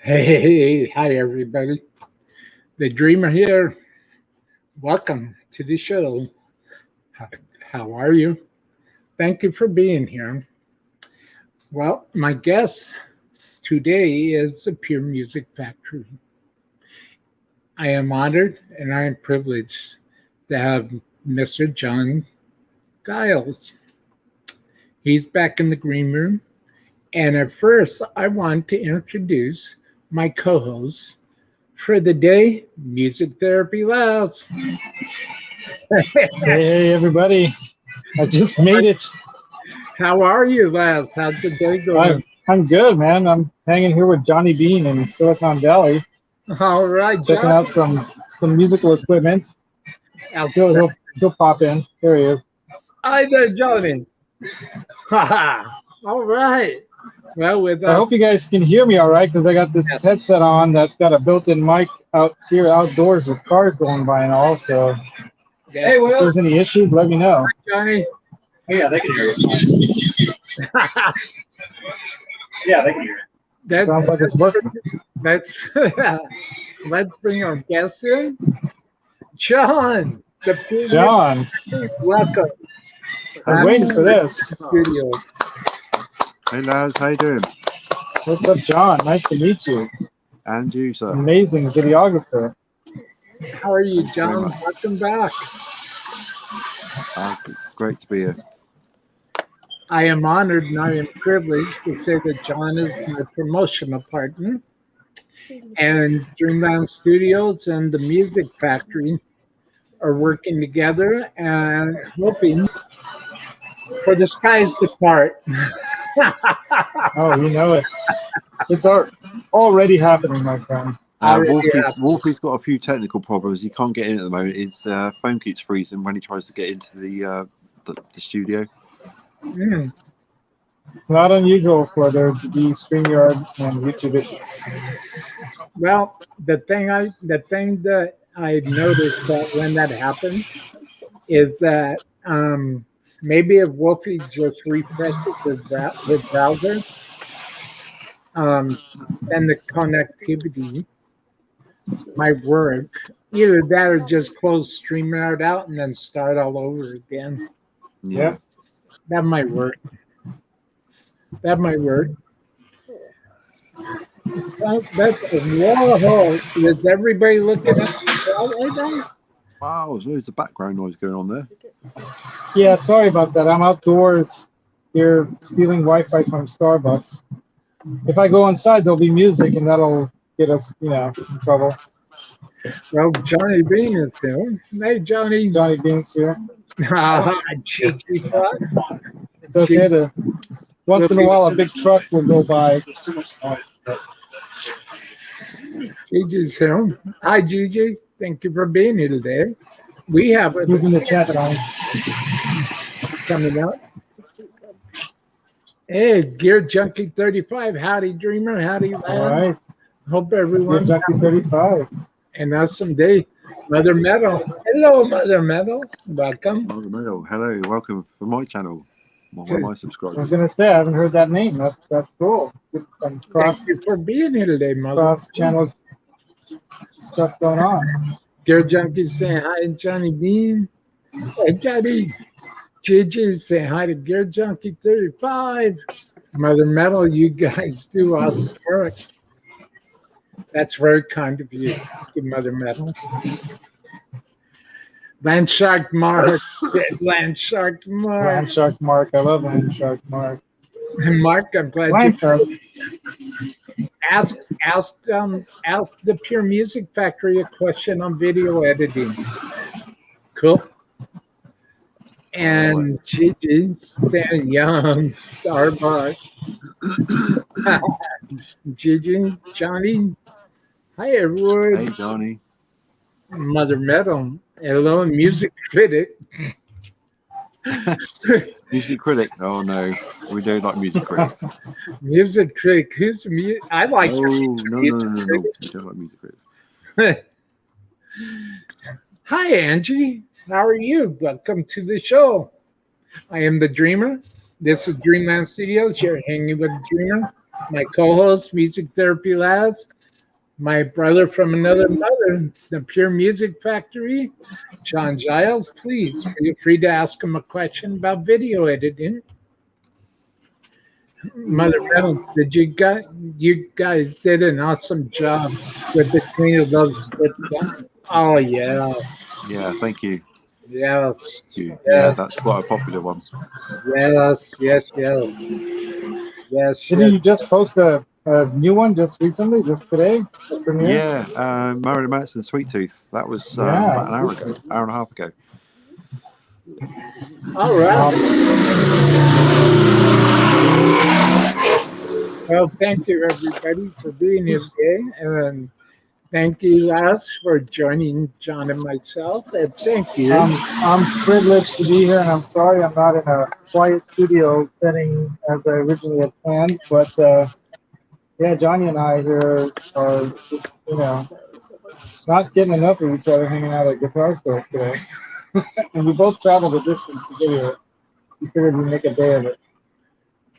Hey, hi everybody. The Dreamer here. Welcome to the show. How, how are you? Thank you for being here. Well, my guest today is the Pure Music Factory. I am honored and I am privileged to have Mr. John Giles. He's back in the green room. And at first, I want to introduce my co host for the day, Music Therapy Laz. Hey everybody, I just made it. How are you, Laz? How's the day going? I'm good, man. I'm hanging here with Johnny Bean in Silicon Valley, All right, checking John. out some musical equipment. He'll, Outside. he'll he'll pop in. There he is. Hi there, Johnny. All right. Well, I without hope you guys can hear me all right because I got this headset on that's got a built-in mic out here outdoors with cars going by and all. So Hey, if there's any issues, let me know. Johnny. Yeah, they can hear you. Yeah, they can hear you. That, Sounds like it's working. that's let's bring our guest in. John, the previous John, welcome. I'm waiting for this. Studio. Hey, Laz, how you doing? What's up, John? Nice to meet you. And you, sir. Amazing videographer. How are you, Very John? much. Welcome back. Great to be here. I am honored and I am privileged to say that John is my promotional partner. And Dreamland Studios and the Music Factory are working together and hoping for the skies to part. Oh, you know it. It's already happening, my friend. Wolfie's got a few technical problems. He can't get in at the moment. His phone keeps freezing when he tries to get into the studio. Mm. It's not unusual for there to be StreamYard and YouTube issues. Well, the thing that I noticed that when that happened is that maybe if Wolfie just refreshes his browser, then the connectivity might work. Either that or just close StreamYard out and then start all over again. Yeah. Yep. That might work. That might work. That's whoa. Is everybody looking at the crowd right now? Wow, there's loads of background noise going on there. Yeah, sorry about that. I'm outdoors here stealing Wi-Fi from Starbucks. If I go inside, there'll be music, and that'll get us, in trouble. Well, Johnny Bean is here. Hey, Johnny. Johnny Bean's here. Cheesy fuck. It's okay to. Once in a while, a big truck will go by. Gigi's here. Hi, Gigi. Thank you for being here today. We have a Who's in the chat, Johnny? coming up. Hey, Gear Junkie 35. Howdy, Dreamer. Howdy, All Lad. right. Hope We're everyone's Jackie 35. and awesome day. Mother Metal. Hello, Mother Metal. Welcome. Mother Metal, hello, welcome for my channel. One of my I was subscribers. gonna say I haven't heard that name. That's cool. Get some Thank you for being here today, Mother. cross-channel stuff going on. Gear Junkie saying hi to Johnny Bean. Hey, Johnny. Gigi saying hi to Gear Junkie 35. Mother Metal, you guys do awesome work. That's very kind of you, Mother Metal. Landshark Mark. Landshark Mark. Landshark Mark. I love Landshark Mark. Mark, I'm glad Landshark. you ask the Pure Music Factory a question on video editing. Cool. And Gigi saying young Starbucks. Gigi, Johnny. Hi everyone. Hey, Johnny. Mother Metal. Hello, music critic. Music critic. Oh no, we don't like music critic. Music critic. Who's music? I like. Oh no. We don't like music critics. Hi, Angie. How are you? Welcome to the show. I am the Dreamer. This is Dreamland Studios. You're hanging with the Dreamer. my co-host, Music Therapy Laz, my brother from another mother, the Pure Music Factory, John Giles. Please feel free to ask him a question about video editing. Mother Metal, you guys did an awesome job with the Queen of Love Slip Down. Oh yeah, Yeah, thank you. yes, Yeah, yes, that's quite a popular one. yes, yes, yes, yes, Didn't yes. you just post a new one just recently, just today, the premiere? Yeah, Marilyn Manson, Sweet Tooth. That was Yeah. about an hour ago, hour and a half ago. All right. Well, thank you everybody for being here today, and thank you, Laz, for joining John and myself. And thank you. I'm privileged to be here, and I'm sorry I'm not in a quiet studio setting as I originally had planned. But yeah, Johnny and I here are just, not getting enough of each other hanging out at guitar stores today. And we both traveled a distance to get here. We figured we'd make a day of it.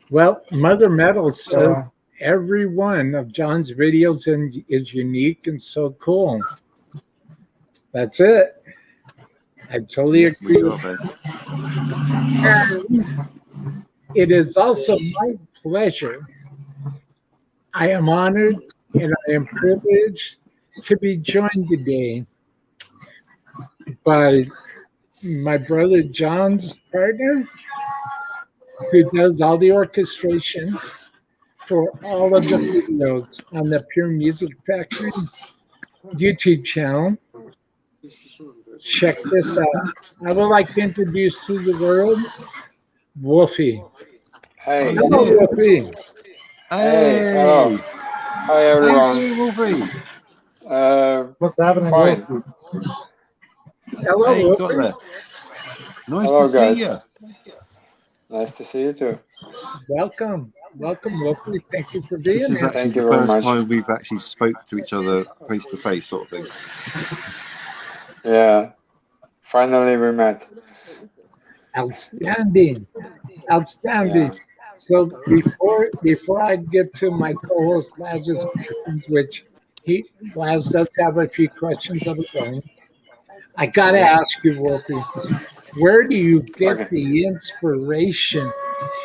Well, Mother Metal says So, every one of John's videos is unique and so cool. That's it. I totally agree. Good job, Ed. And it is also my pleasure. I am honored and I am privileged to be joined today by my brother John's partner, who does all the orchestration for all of the videos on the Pure Music Factory YouTube channel. Check this out. I would like to introduce to the world Wolfie. Hey, Hello, Wolfie. hey, hello. Hi How you everyone. doing, Wolfie? what's happening? Fine. Wolfie? Hello, Hey, you got Wolfie. there. Nice Hello, to see guys. you. Nice to see you too. Welcome. Welcome, Wolfie. Thank you for This being is here. actually Thank you the very first much. time we've actually spoke to each other face to face, sort of thing. Yeah, finally we met. Outstanding. Outstanding. Yeah. So before I get to my co-host Laz's questions, which Laz does have a few questions of his own, I gotta ask you, Wolfie, where do you get Okay. the inspiration?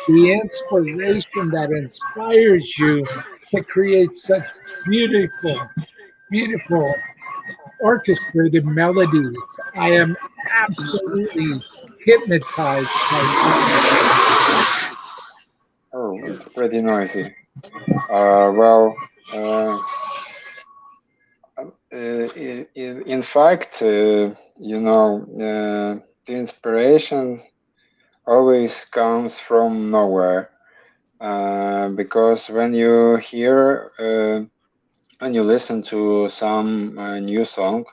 The inspiration that inspires you to create such beautiful, beautiful orchestrated melodies. I am absolutely hypnotized by Oh, it's pretty noisy. Well, in fact, the inspiration always comes from nowhere. Because when you hear, when you listen to some new song,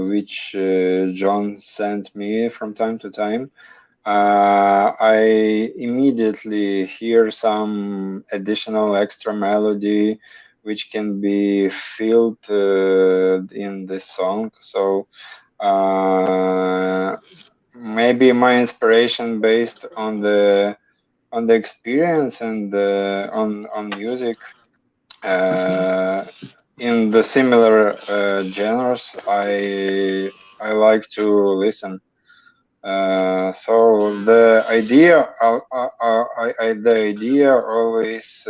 which John sent me from time to time, I immediately hear some additional extra melody which can be filled in this song. So maybe my inspiration based on the experience and on music in the similar genres I like to listen. So the idea always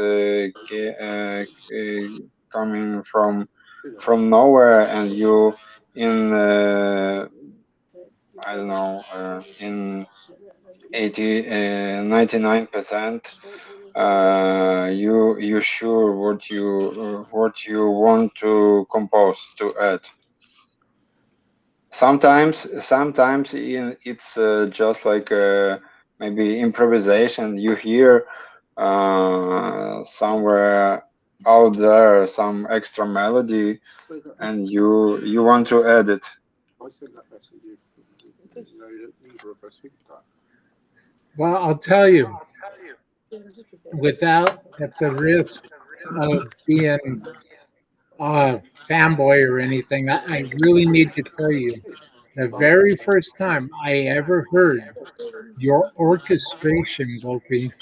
coming from nowhere, and you in I don't know in 99%. You sure what you want to compose to add. Sometimes it's just like maybe improvisation. You hear somewhere out there some extra melody, and you want to add it. Well, I'll tell you, without at the risk of being a fanboy or anything, I really need to tell you the very first time I ever heard your orchestration, Wolfie,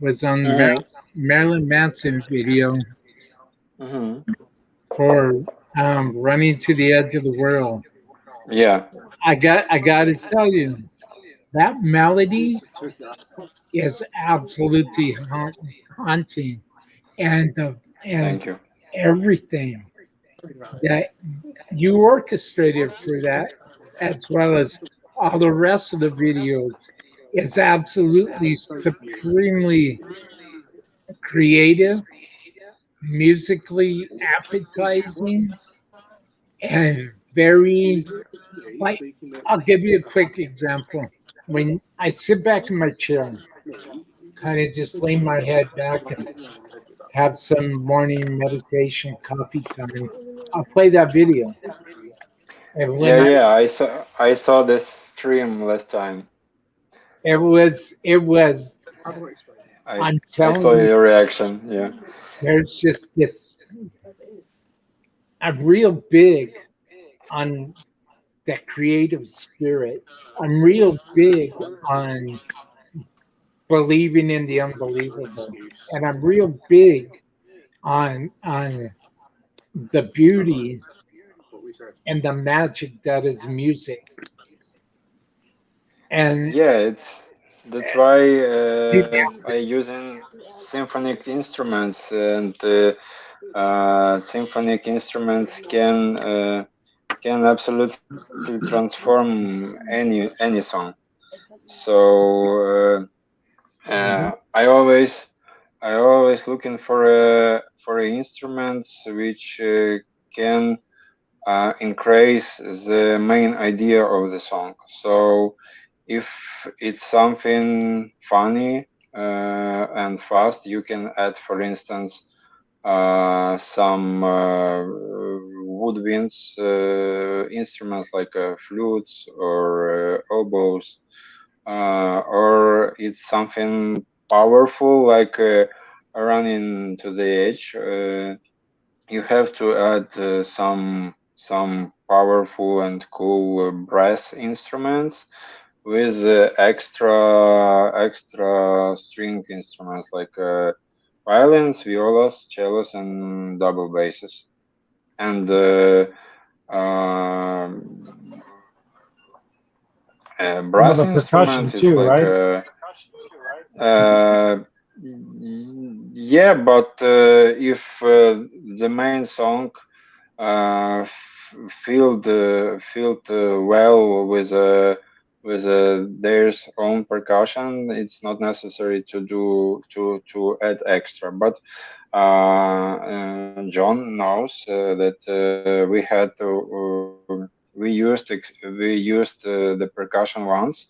was on Mhm. Marilyn Manson video Hmm. for Running to the Edge of the World. Yeah, I got to tell you, that melody is absolutely haunting, and and thank you. everything that you orchestrated for that, as well as all the rest of the videos, is absolutely supremely creative, musically appetizing, and very like. I'll give you a quick example. When I sit back in my chair, kind of just lay my head back and have some morning meditation, coffee time, I'll play that video. And Yeah, when yeah, I saw this stream last time. it was, I I'm I saw telling you, your reaction. Yeah. there's just this. I'm real big on that creative spirit. I'm real big on believing in the unbelievable, and I'm real big on the beauty and the magic that is music. And Yeah, that's why I using symphonic instruments, and symphonic instruments can absolutely transform any song. So I always looking for instruments which can increase the main idea of the song. So if it's something funny and fast, you can add, for instance, some woodwinds instruments like flutes or oboes, or it's something powerful like running to the edge. You have to add some powerful and cool brass instruments with extra string instruments like violins, violas, cellos, and double basses. And um, Some of brass the percussion instruments, it's too, like right? uh, yeah, but if the main song filled well with their own percussion, it's not necessary to add extra. But John knows that we used the percussion once.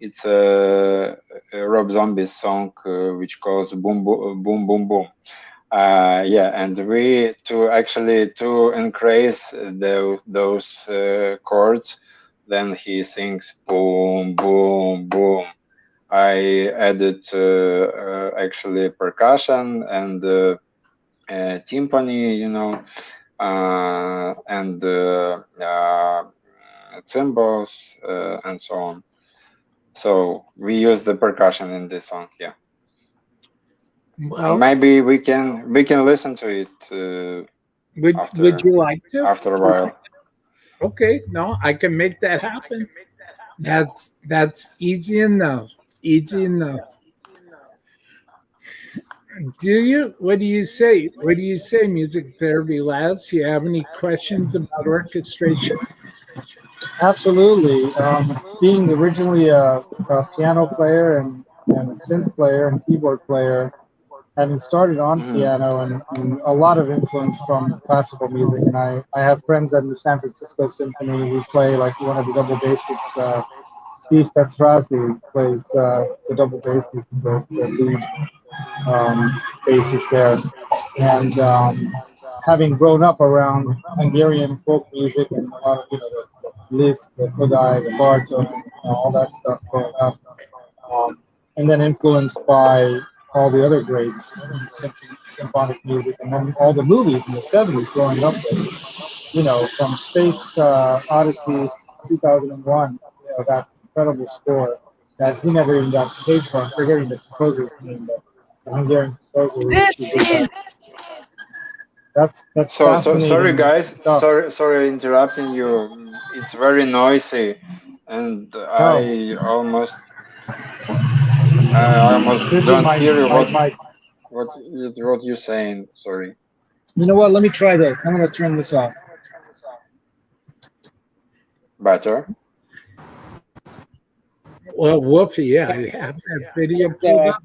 It's a Rob Zombie's song which calls "Boom Boom Boom Boom Boom." Yeah, and we to increase those chords, then he sings boom boom boom. I added actually percussion and timpani, and cymbals and so on. So we use the percussion in this song, yeah. well, Maybe we can listen to it would after you like to? after a while. Okay, no, I can make that happen. That's easy enough. Easy enough. Do you? What do you say? What do you say, Music Therapy Labs? You have any questions about orchestration? Absolutely. Being originally a piano player and synth player and keyboard player, having started on Hmm. piano and a lot of influence from classical music. And I have friends at the San Francisco Symphony who play like one of the double basses. Steve Petzrazzi plays the double basses, the lead basis there. And having grown up around Hungarian folk music and a lot of the Liszt, the Kodály, the Bartók, all that stuff growing up, and then influenced by all the other greats in symphonic music, and then all the movies in the '70s growing up with, from Space Odyssey 2001, that incredible score that he never even got paid for. I'm forgetting the composer's name, but Hungarian composer. This is That's So fascinating sorry guys, stuff. sorry interrupting you. It's very noisy, and No, I almost could be don't hear you. my mic. What you're saying? Sorry. You know what? Let me try this. I'm gonna turn this off. Better. Well, Wolfie, yeah, you have that video pulled up.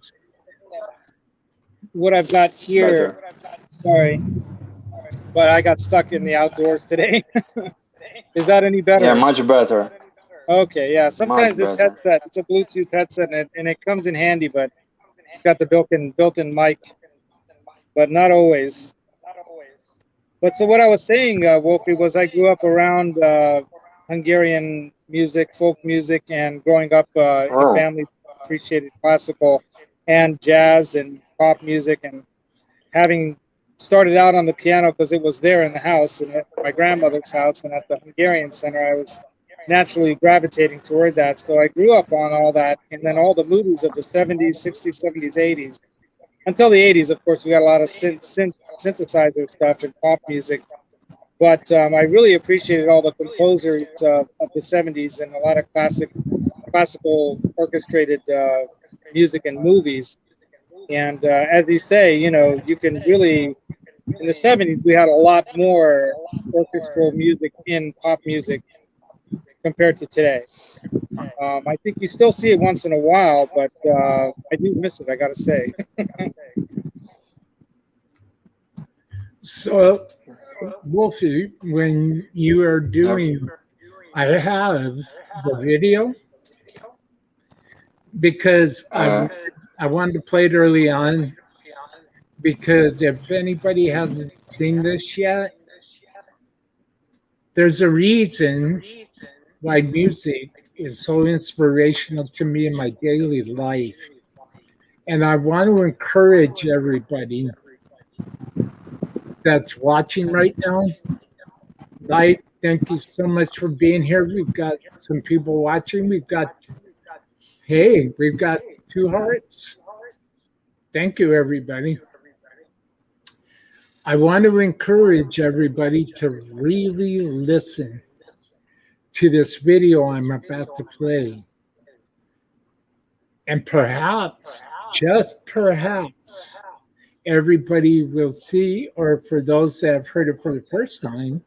What I've got here. Better. Sorry, but I got stuck in the outdoors today. Is that any better? Yeah, much better. Okay, yeah. Sometimes Much this better. headset, it's a Bluetooth headset, and it comes in handy, but it's got the built-in mic, but not always. But so what I was saying, Wolfie, was I grew up around Hungarian music, folk music, and growing up in a Oh, family that appreciated classical and jazz and pop music, and having started out on the piano because it was there in the house and at my grandmother's house and at the Hungarian Center, I was naturally gravitating toward that. So I grew up on all that, and then all the movies of the 70s, 60s, 70s, 80s. Until the 80s, of course, we got a lot of synthesizer stuff and pop music. But I really appreciated all the composers of the 70s and a lot of classical orchestrated music and movies. And as you say, you know, you can really, in the 70s, we had a lot more orchestral music in pop music compared to today. I think you still see it once in a while, but I do miss it, I gotta say. So, Wolfie, when you are doing, I have the video because uh, I wanted to play it early on because if anybody hasn't seen this yet, there's a reason why music is so inspirational to me in my daily life. And I want to encourage everybody that's watching right now. Light, thank you so much for being here. We've got some people watching. We've got 2 hearts. Thank you, everybody. I want to encourage everybody to really listen to this video I'm about to play. And perhaps, just perhaps, everybody will see, or for those that have heard it for the first time,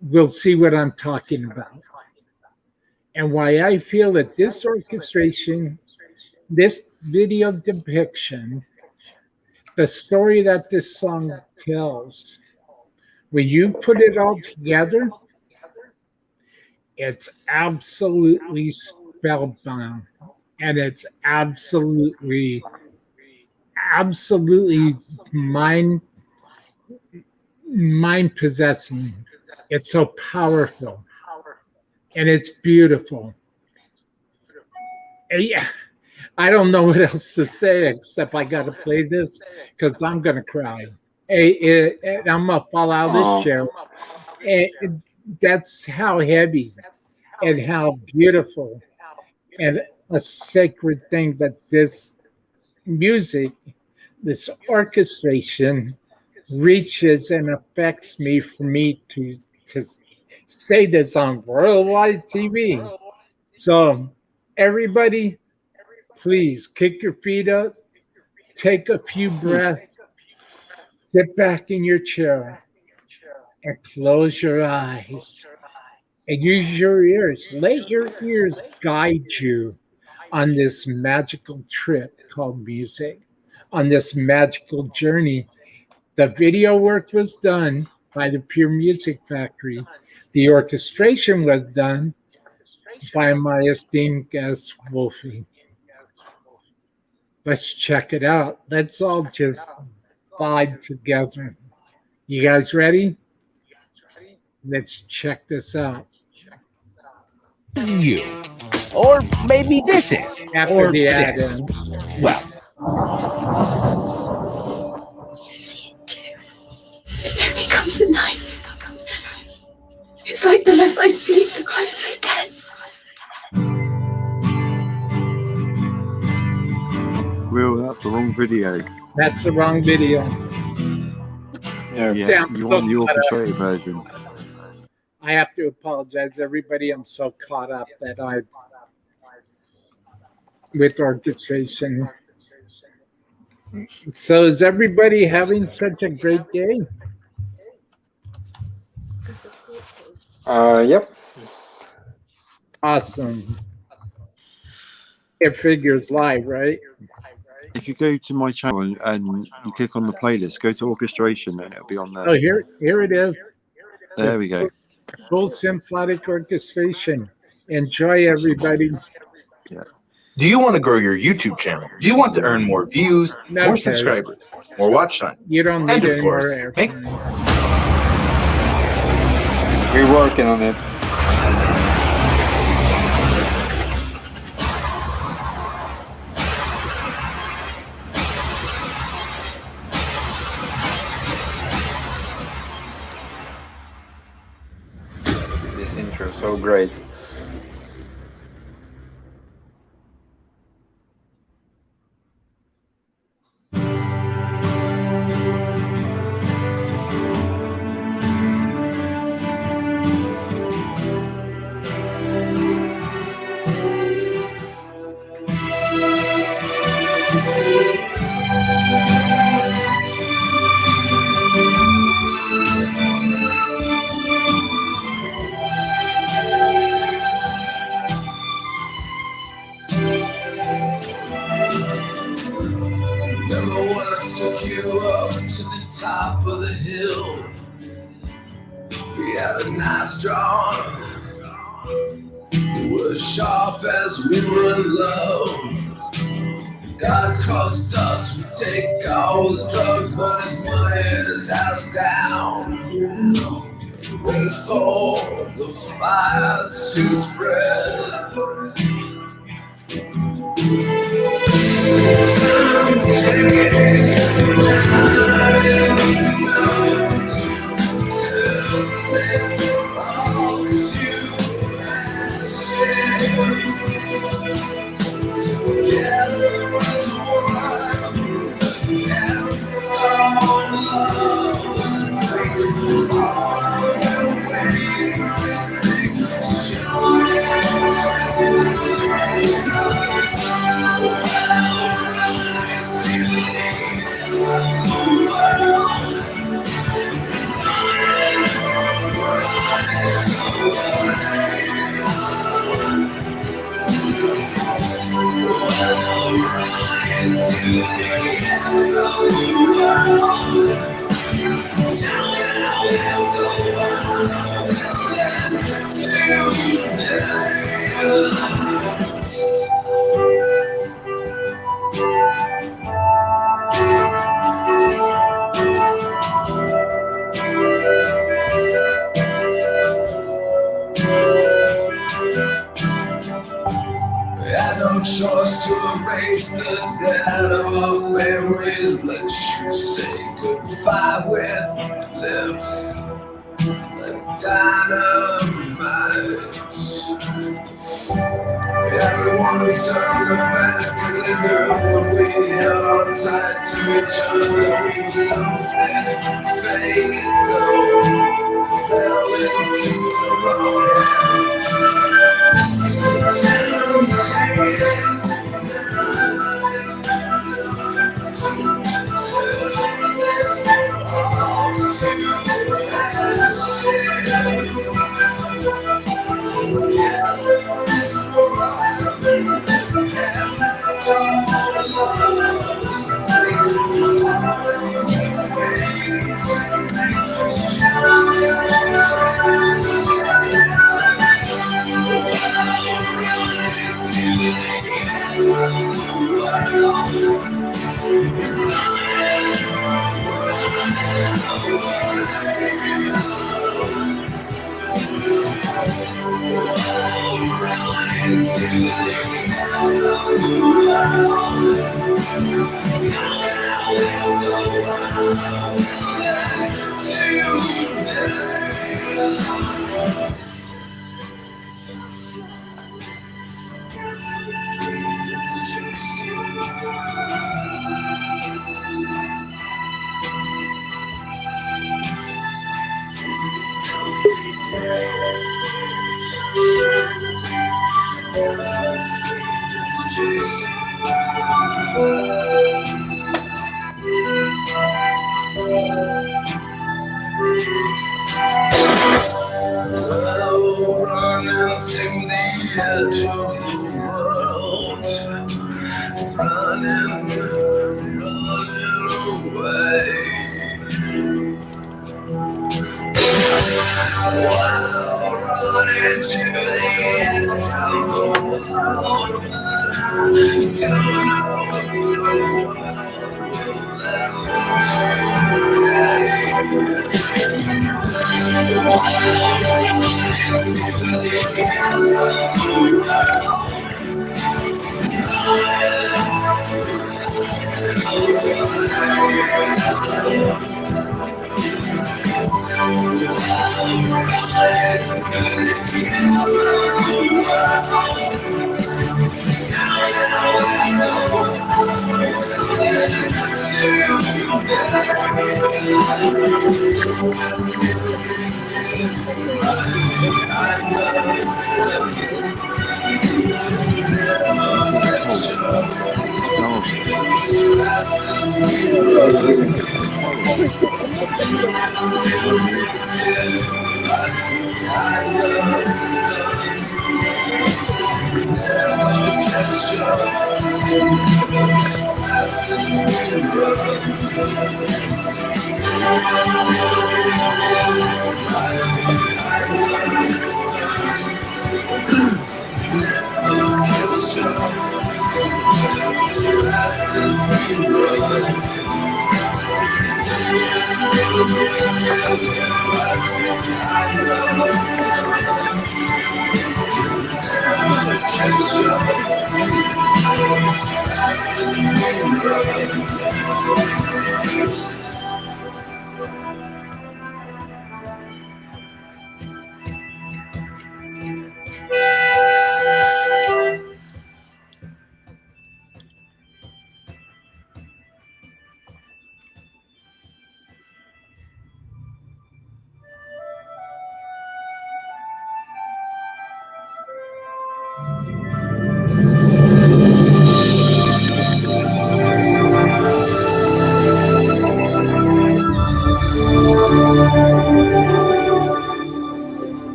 will see what I'm talking about. And why I feel that this orchestration, this video depiction, the story that this song tells, when you put it all together, it's absolutely spellbound. And it's absolutely mind possessing. It's so powerful and it's beautiful. And yeah, I don't know what else to say except I got to play this because I'm gonna cry. I'm gonna fall out of this chair. And that's how heavy and how beautiful and a sacred thing that this music, this orchestration reaches and affects me for me to say this on worldwide TV. So everybody, please kick your feet up, take a few breaths, sit back in your chair and close your eyes and use your ears. Let your ears guide you on this magical trip called music, on this magical journey. The video work was done by the Pure Music Factory. The orchestration was done by my esteemed guest, Wolfie. Let's check it out. Let's all just vibe together. You guys ready? Let's check this out. This is you. Or maybe this is. After or the ad this. ends. Well, You see it too. It only comes at night. It's like the less I sleep, the closer it gets. Will, That's the wrong video. That's the wrong video. Yeah. Yeah, Sounds you so want the caught up. orchestrated version. I have to apologize, everybody. I'm so caught up that with orchestration. So is everybody having such a great day? Yep. Awesome. It figures live, right? If you go to my channel and you click on the playlist, go to orchestration and it'll be on there. Oh, here it is. There we go. Full symphonic orchestration. Enjoy, everybody. Do you want to grow your YouTube channel? Do you want to earn more views, No, more okay. subscribers, more watch time? You don't And need of any more course, air. make We're working on it. This intro is so great. Remember when I took you up to the top of the hill? We had a knife drawn. It was sharp as we were in love. God crossed us, we take all his drugs, but his money and his house down. Wait for the fire to spread. Sometimes it is not enough to this all to ashes. Together as one against all lovers, break all of their wings and make sure had no choice to erase the dead of our memories. Let you say goodbye with lips like dynamite. Everyone turned their backs cause they knew we held on tight to each other. We were something fake, so fell into the wrong hands. Sometimes it is not enough to turn this all to ashes. Together as one against all lovers, take all of the ways and make running to the edge of the world, running away. Running to the edge of the world,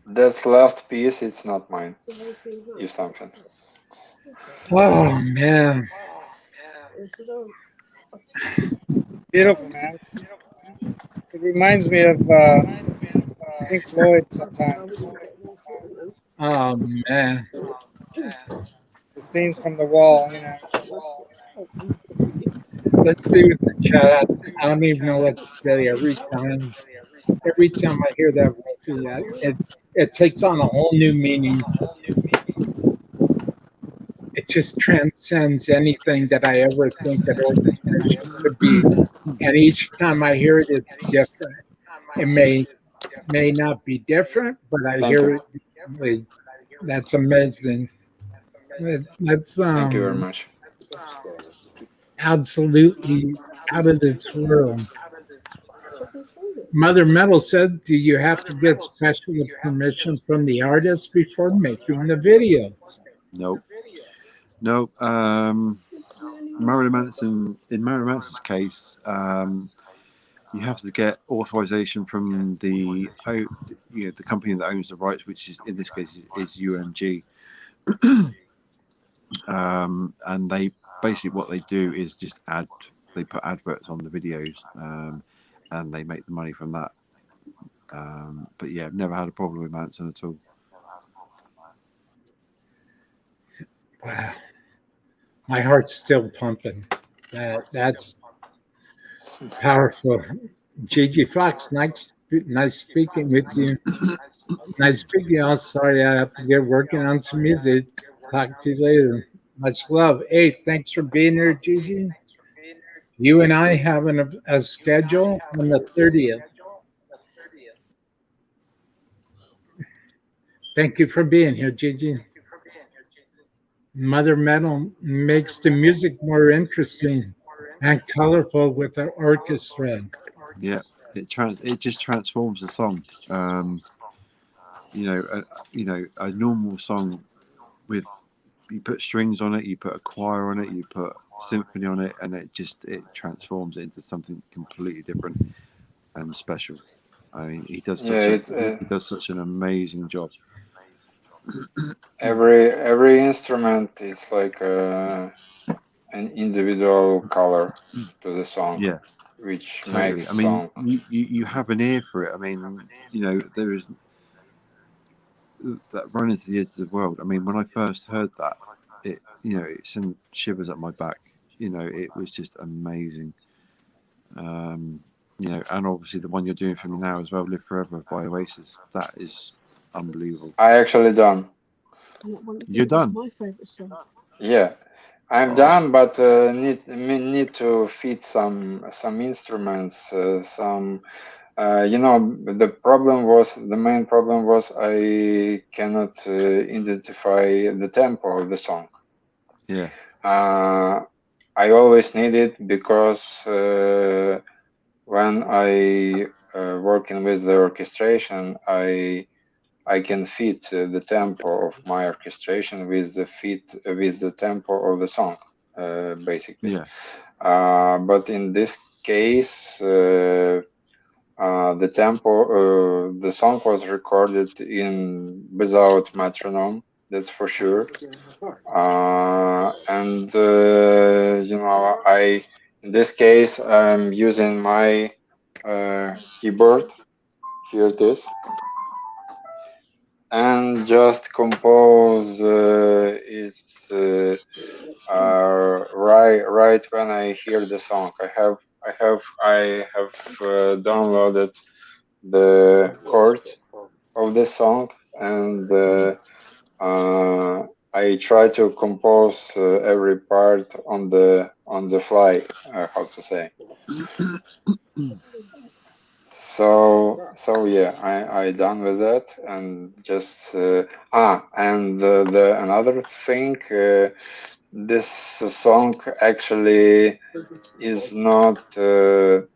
That's last piece. It's not mine. If something. Oh man, Beautiful, man. It reminds me of Pink Floyd sometimes. oh man. The scenes from The Wall, you know. Let's see with the chats. I don't even know what to say every time. Every time I hear that record, it takes on a whole new meaning. It just transcends anything that I ever think that orchestration could be. And each time I hear it, it's different. It may not be different, but I Thank you. hear it differently. That's amazing. That's Thank you very much. absolutely out of this world. Mother Metal said, "Do you have to get special permission from the artist before making the videos?" Nope. No. Marilyn Manson. In Marilyn Manson's case, you have to get authorization from the the company that owns the rights, which is in this case is UMG. And they basically what they do is just they put adverts on the videos, and they make the money from that. But yeah, I've never had a problem with Manson at all. Wow, my heart's still pumping. That's powerful. Gigi Fox, nice speaking with you. Nice speaking. I'm sorry I have to get working on some music. Talk to you later. Much love. Hey, thanks for being here, Gigi. You and I have a schedule on the 30th. Thank you for being here, Gigi. Mother Metal makes the music more interesting and colorful with the orchestra. Yeah, it just transforms the song. A normal song with you put strings on it, you put a choir on it, you put symphony on it, and it transforms it into something completely different. and special. I mean, he does Yeah, he does such an amazing job. every instrument is like an individual color to the song, Yeah, which totally. makes I mean, song. you have an ear for it. I mean, you know, there is that Run into the Edge of the World. I mean, when I first heard that, it, you know, it sent shivers up my back. You know, it was just amazing. You know, and obviously the one you're doing for me now as well, Live Forever by Oasis. That is unbelievable. I actually done. You're done. My favorite song. Yeah, I'm Oh. done, but need to fit some instruments, some. You know, the main problem was I cannot identify the tempo of the song. Yeah. I always need it because when I working with the orchestration, I can fit the tempo of my orchestration with the tempo of the song, basically. Yeah. But in this case, the tempo, the song was recorded without metronome. That's for sure. And you know, in this case, I'm using my keyboard. Here it is, and just compose. It's right when I hear the song. I have downloaded the chords of the song, and I try to compose every part on the fly. How to say? So yeah, I done with that, and just and the another thing, this song actually is not a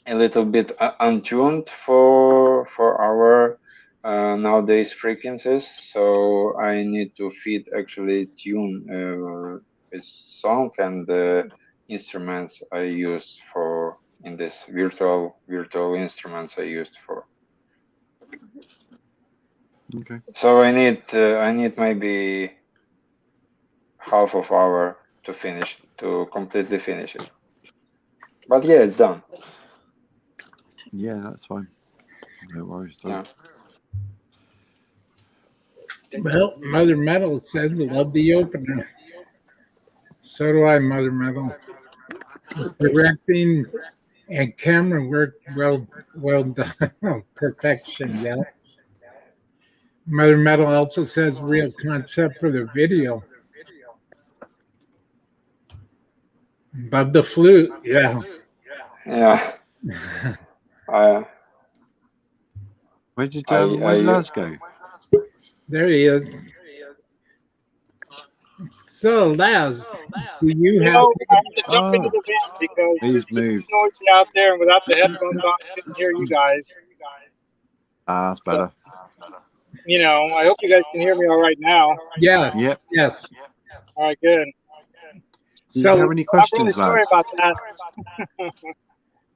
little bit untuned for our nowadays frequencies, so I need to fit actually tune this song and the instruments I use for in this virtual instruments I used for. Okay. So I need maybe half of hour to completely finish it. But yeah, it's done. Yeah, that's fine. No worries. Yeah. Well, Mother Metal says love the opener. So do I, Mother Metal. Directing and camera work well done. Perfection, yeah. Mother Metal also says real concept for the video. Above the flute, yeah. Yeah. Where did Laz go? There he is. So, Laz, do you have? I had to jump into the van because it's just too noisy out there, and without the headphones on, I couldn't hear you guys. That's better. You know, I hope you guys can hear me all right now. Yeah. Yep. Yes. All right, good. Do you have any questions, I'm really sorry Laz? about that.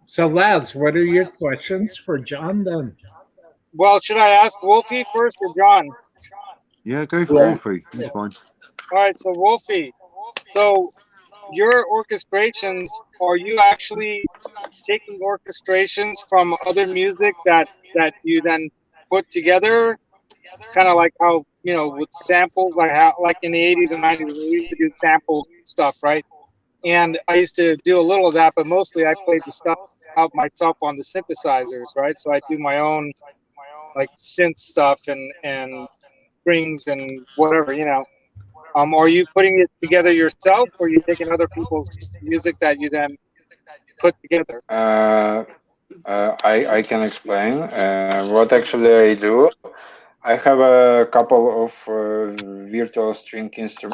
So, Laz, what are your questions for John then? Well, should I ask Wolfie first or John? Yeah, go for Wolfie. That's fine. All right, so Wolfie, so your orchestrations, are you actually taking orchestrations from other music that you then put together, kind of like how, you know, with samples, like in the 80s and 90s we used to do sample stuff, right? And I used to do a little of that, but mostly I played the stuff out myself on the synthesizers, right? So I do my own like synth stuff and strings and whatever, you know. Are you putting it together yourself, or are you taking other people's music that you then put together? I can explain what actually I do. I have a couple of virtual string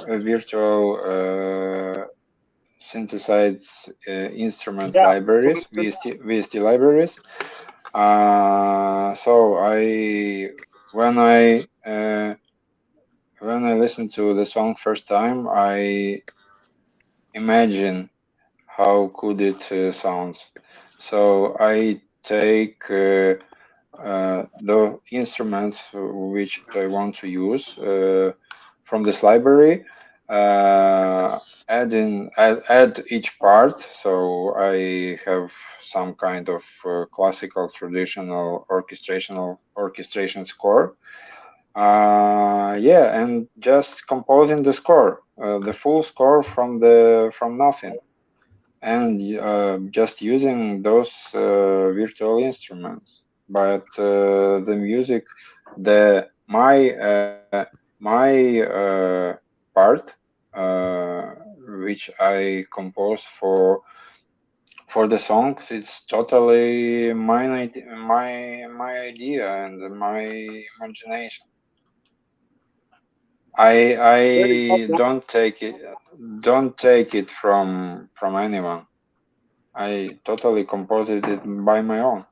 virtual synthesized instrument libraries, VST libraries. So when I listen to the song first time, I imagine how could it sounds. So I take the instruments which I want to use from this library, add each part. So I have some kind of classical traditional orchestration score. Yeah, and just composing the score, the full score from nothing, and just using those virtual instruments. But the music, my part, which I composed for the songs, it's totally my idea and my imagination. Very well I done. don't take it from anyone. I totally composed it by my own.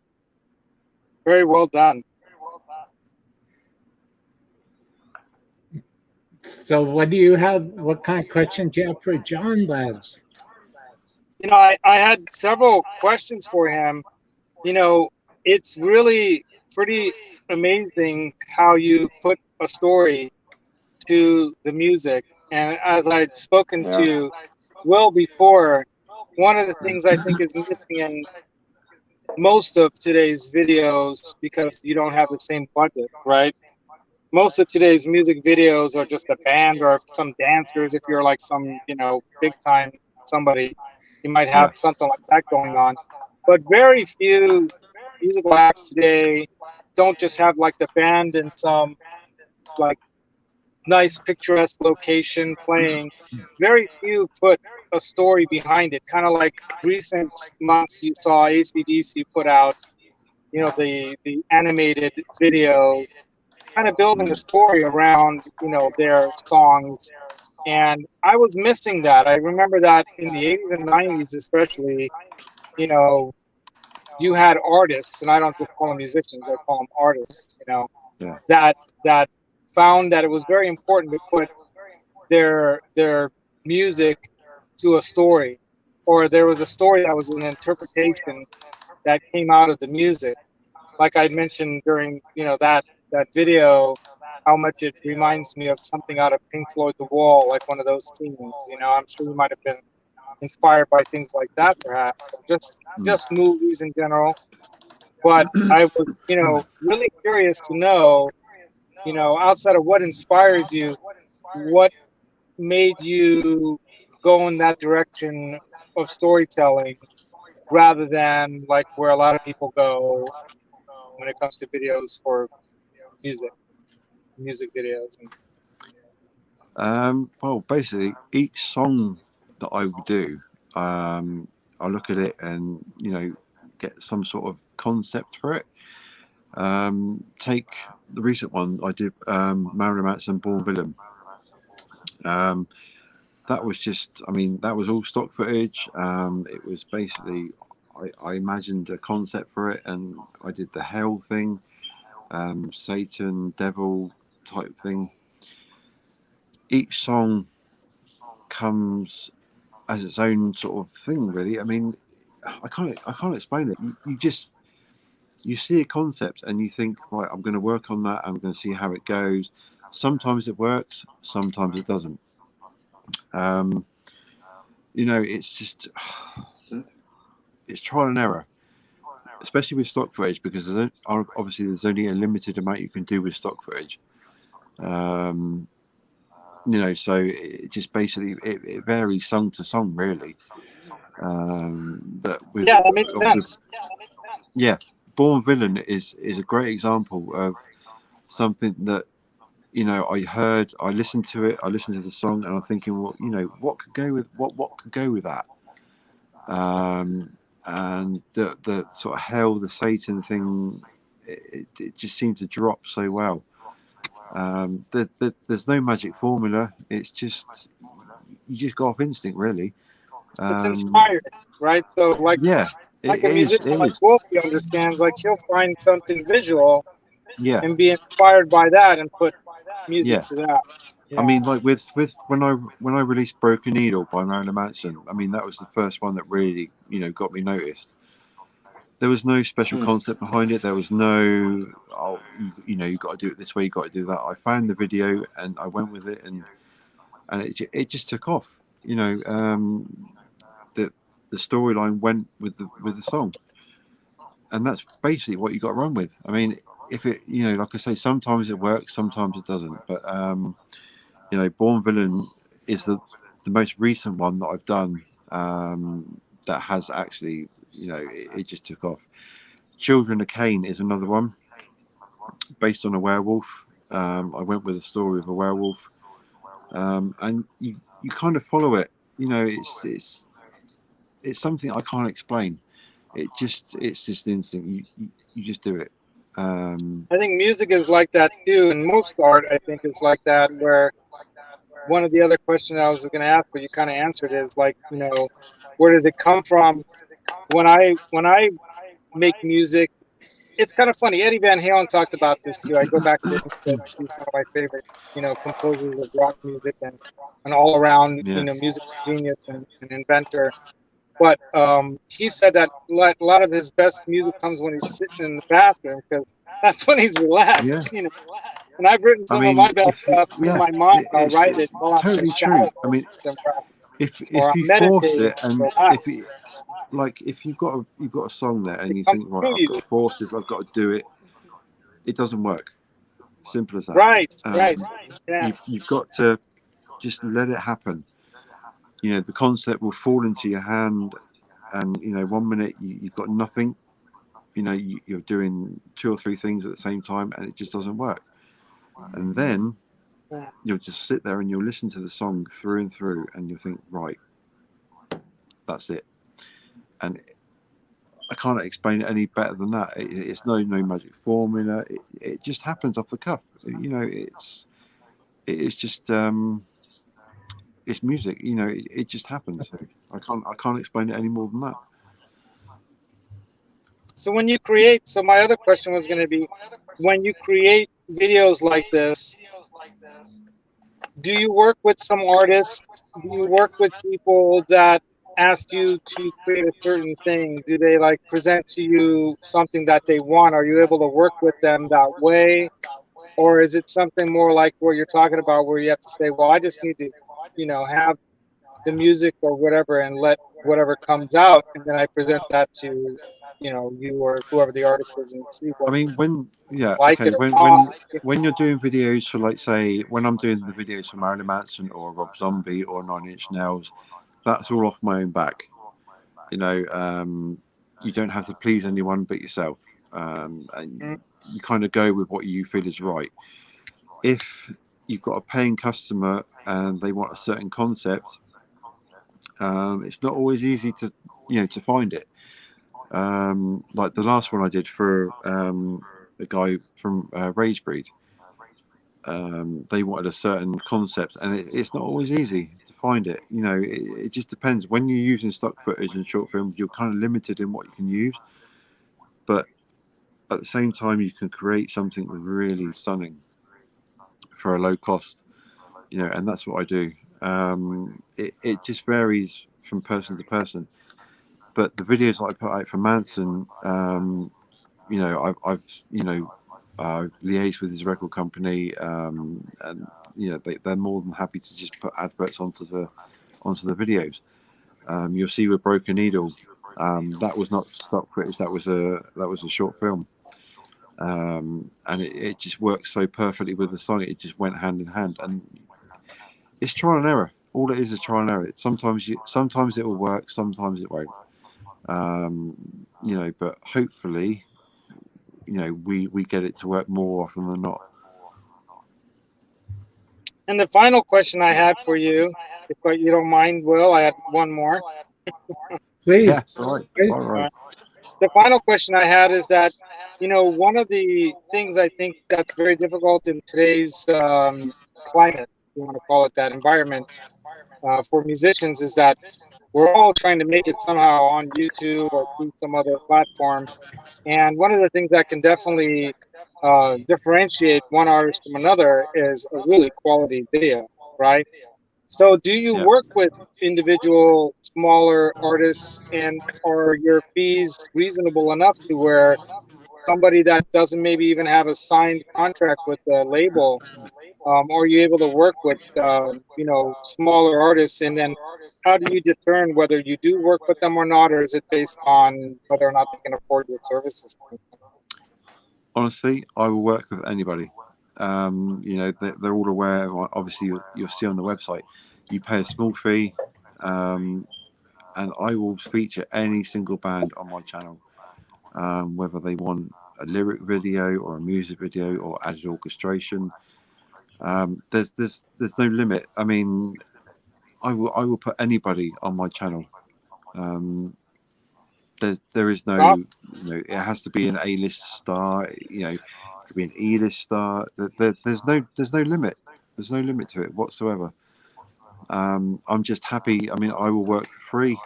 Very well done. So, what do you have? What kind of questions do you have for John, Laz? You know, I had several questions for him. You know, it's really pretty amazing how you put a story to the music. And as I'd spoken Yeah. to Will before, one of the things I think is missing in most of today's videos, because you don't have the same budget, right? Most of today's music videos are just a band or some dancers. If you're like some, you know, big time somebody, you might have Yeah. something like that going on. But very few musical acts today don't just have like the band in some like nice picturesque location playing. Very few put a story behind it. Kind of like recent months you saw AC/DC put out, you know, the animated video, kind of building a story around, you know, their songs. And I was missing that. I remember that in the 80s and 90s especially, you know, you had artists, and I don't just call them musicians, I call them artists, you know, Yeah. that found that it was very important to put their music to a story, or there was a story that was an interpretation that came out of the music. Like I mentioned during, you know, that video, how much it reminds me of something out of Pink Floyd The Wall, like one of those scenes. You know, I'm sure you might have been inspired by things like that, perhaps, or just movies in general. But I was, you know, really curious to know, you know, outside of what inspires you, what made you go in that direction of storytelling rather than like where a lot of people go when it comes to videos for music videos. Well, basically, each song that I would do, I look at it and get some sort of concept for it. Take the recent one I did, Marilyn Manson, Born Villain. That was just, I mean, that was all stock footage. It was basically, I imagined a concept for it, and I did the hell thing, Satan, devil type thing. Each song comes as its own sort of thing, really. I mean, I can't explain it. You see a concept and you think, right, I'm going to work on that. I'm going to see how it goes. Sometimes it works, sometimes it doesn't. It's just it's trial and error, especially with stock footage, because obviously there's only a limited amount you can do with stock footage. So it just basically it varies song to song, really. But with, yeah, that makes sense. Yeah, Born Villain is a great example of something that I listened to it, I listened to the song, and I'm thinking, well, what could go with that? And the sort of hell, the Satan thing, it just seemed to drop so well. There's no magic formula. It's just you just go off instinct, really. It's inspired, right? So like a musician like Wolfie understands, like he'll find something visual, and be inspired by that and put music to that. I mean, like with when I released Broken Needle by Marilyn Manson, I mean that was the first one that really got me noticed. there was no special concept behind it. There was no, oh, you know, you got to do it this way, you got to do that. I found the video and I went with it, and it just took off. You know, the storyline went with the song, and that's basically what you got to run with. I mean, if it, you know, like I say, sometimes it works, sometimes it doesn't. But you know, Born Villain is the most recent one that I've done that has actually, you know, it just took off. Children of Cain is another one based on a werewolf. I went with a story of a werewolf, and you kind of follow it. You know, it's something I can't explain. It's just instinct. You just do it. I think music is like that too, and most art I think is like that. Where one of the other questions I was going to ask, but you kind of answered it, is like, you know, where did it come from? When I make music, it's kind of funny. Eddie Van Halen talked about this too. I go back to him and said he's one of my favorite, you know, composers of rock music and an all around, Yeah. you know, music genius and an inventor. But he said that a lot of his best music comes when he's sitting in the bathroom, because that's when he's relaxed. Yeah. You know, and I've written I some mean, of my best stuff in yeah, my mind. I'll it's write it while I'm in the totally shower, true. I mean, if or I'm you force meditating. it, and Relax. if it, like if you've got a song there and It you comes think, right, through I've you. got to force it, I've got to do it, it doesn't work. Simple as that. Right. Right. Yeah. You've got to just let it happen. You know, the concept will fall into your hand, and you know, one minute you've got nothing. You know, you're doing 2 or 3 things at the same time, and it just doesn't work. And then you'll just sit there and you'll listen to the song through and through, and you'll think, right, that's it. And I can't explain it any better than that. It's no magic formula. It just happens off the cuff. You know, it's just it's music. You know, it just happens. I can't explain it any more than that. So when you create, so my other question was going to be, when you create videos like this, do you work with some artists? Do you work with people that ask you to create a certain thing? Do they like present to you something that they want? Are you able to work with them that way? Or is it something more like what you're talking about, where you have to say, well, I just need to, you know, have the music or whatever and let whatever comes out, and then I present that to, you know, you or whoever the artist is, and see what, I mean, when like okay, it or not. when you're doing videos for, like, say, when I'm doing the videos for Marilyn Manson or Rob Zombie or Nine Inch Nails, that's all off my own back. You know, you don't have to please anyone but yourself, and you kind of go with what you feel is right. If you've got a paying customer and they want a certain concept, it's not always easy to, you know, to find it. Like the last one I did for a guy from Rage Breed, they wanted a certain concept, and it's not always easy to find it. You know, it just depends. When you're using stock footage and short films, you're kind of limited in what you can use, but at the same time, you can create something really stunning for a low cost. You know, and that's what I do. It just varies from person to person. But the videos that I put out for Manson, you know, I've you know, liaised with his record company, and you know, they're more than happy to just put adverts onto the videos. You'll see with Broken Needle, that was not stock footage. That was a short film, and it just works so perfectly with the song. It just went hand in hand, and it's trial and error. All it is trial and error. Sometimes it will work, sometimes it won't. You know, but hopefully, you know, we get it to work more often than not. And the final question I had for you, if you don't mind, Will, I had one more. Please. Yes, all right. The final question I had is that, you know, one of the things I think that's very difficult in today's climate, if you want to call it that, environment, for musicians, is that we're all trying to make it somehow on YouTube or through some other platform. And one of the things that can definitely differentiate one artist from another is a really quality video, right? So, do you Yeah. work with individual smaller artists, and are your fees reasonable enough to where somebody that doesn't maybe even have a signed contract with the label, are you able to work with smaller artists, and then how do you determine whether you do work with them or not, or is it based on whether or not they can afford your services? Honestly, I will work with anybody. They're all aware. Obviously, you'll see on the website, you pay a small fee, and I will feature any single band on my channel, whether they want a lyric video or a music video or added orchestration. There's no limit. I mean, I will put anybody on my channel. There is no, it has to be an A-list star. It could be an E-list star. There's no limit. There's no limit to it whatsoever. I'm just happy. I mean, I will work for free.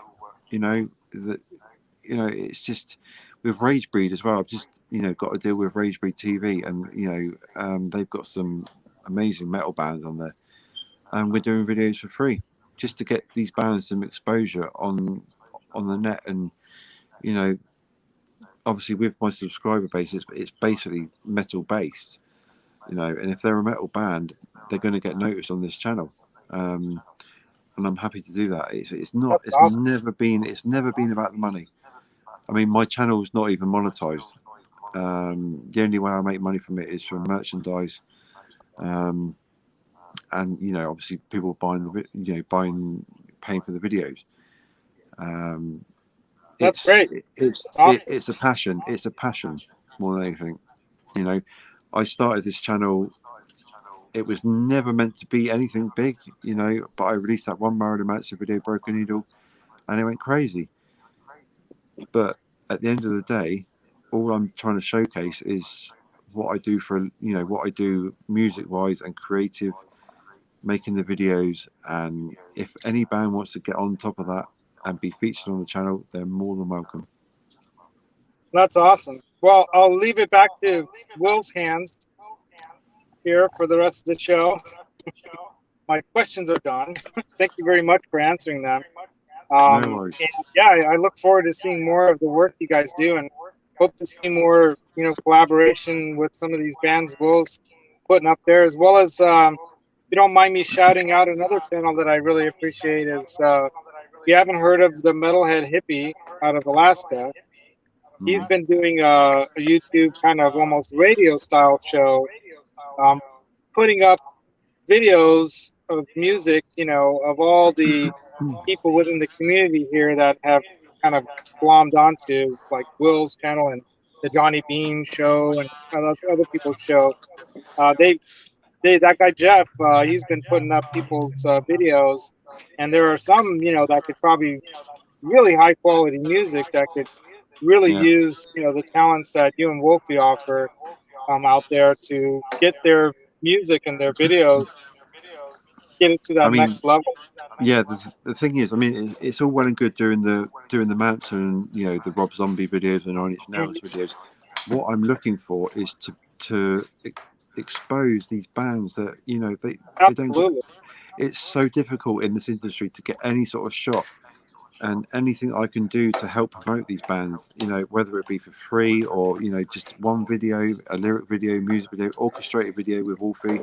It's just with Rage Breed as well. I've just got to deal with Rage Breed TV, and they've got some amazing metal bands on there, and we're doing videos for free just to get these bands some exposure on the net. And obviously with my subscriber base, it's basically metal based, and if they're a metal band, they're going to get noticed on this channel, and I'm happy to do that. It's never been about the money. I mean, my channel's not even monetized. The only way I make money from it is from merchandise, and obviously people buying paying for the videos. That's great. It's a passion. It's a passion more than anything. I started this channel. It was never meant to be anything big, but I released that one Marilyn Manson video, Broken Needle, and it went crazy. But at the end of the day, all I'm trying to showcase is what I do what I do music-wise and creative, making the videos. And if any band wants to get on top of that and be featured on the channel, they're more than welcome. That's awesome. Well, I'll leave it back to Will's hands here for the rest of the show. My questions are done. Thank you very much for answering them. No worries. And yeah, I look forward to seeing more of the work you guys do, and hope to see more, collaboration with some of these bands Will's putting up there, as well as, if you don't mind me shouting out another channel that I really appreciate is, if you haven't heard of the Metalhead Hippie out of Alaska, he's been doing a YouTube kind of almost radio style show, putting up videos of music, of all the people within the community here that have kind of glommed onto like Will's channel and the Johnny Bean show and other people's show. That guy Jeff, he's been putting up people's videos, and there are some, that could probably really high quality music that could really use, the talents that you and Wolfie offer out there to get their music and their videos, get it to that next level. Yeah, the thing is, I mean, it's all well and good doing the Manson, the Rob Zombie videos and Nine Inch Nails videos. What I'm looking for is to expose these bands that they don't. It's so difficult in this industry to get any sort of shot, and anything I can do to help promote these bands, whether it be for free or just one video, a lyric video, music video, orchestrated video with Wolfie,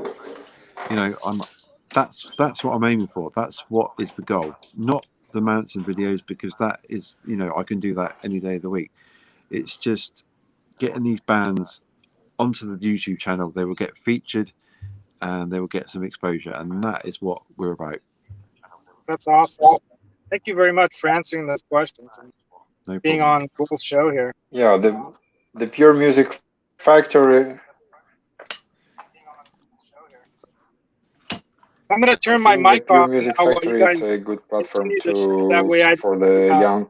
that's what I'm aiming for. That's what is the goal, not the Manson videos, because that is I can do that any day of the week. It's just getting these bands onto the YouTube channel. They will get featured and they will get some exposure, and that is what we're about. That's awesome. Thank you very much for answering those questions and being on Will's show here. Yeah, the Pure Music Factory. I'm going to turn my mic Pure off. Music Now, Factory is a good platform for the young.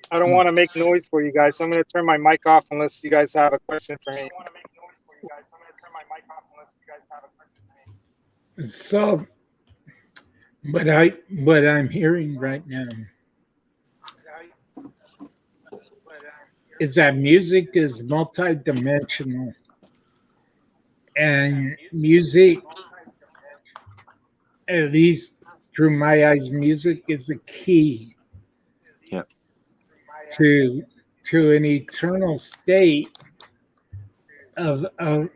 I don't want to make noise for you guys, so I'm going to turn my mic off unless you guys have a question for me. So, what I'm hearing right now is that music is multidimensional, and music at least through my eyes, music is the key Yep. to an eternal state of a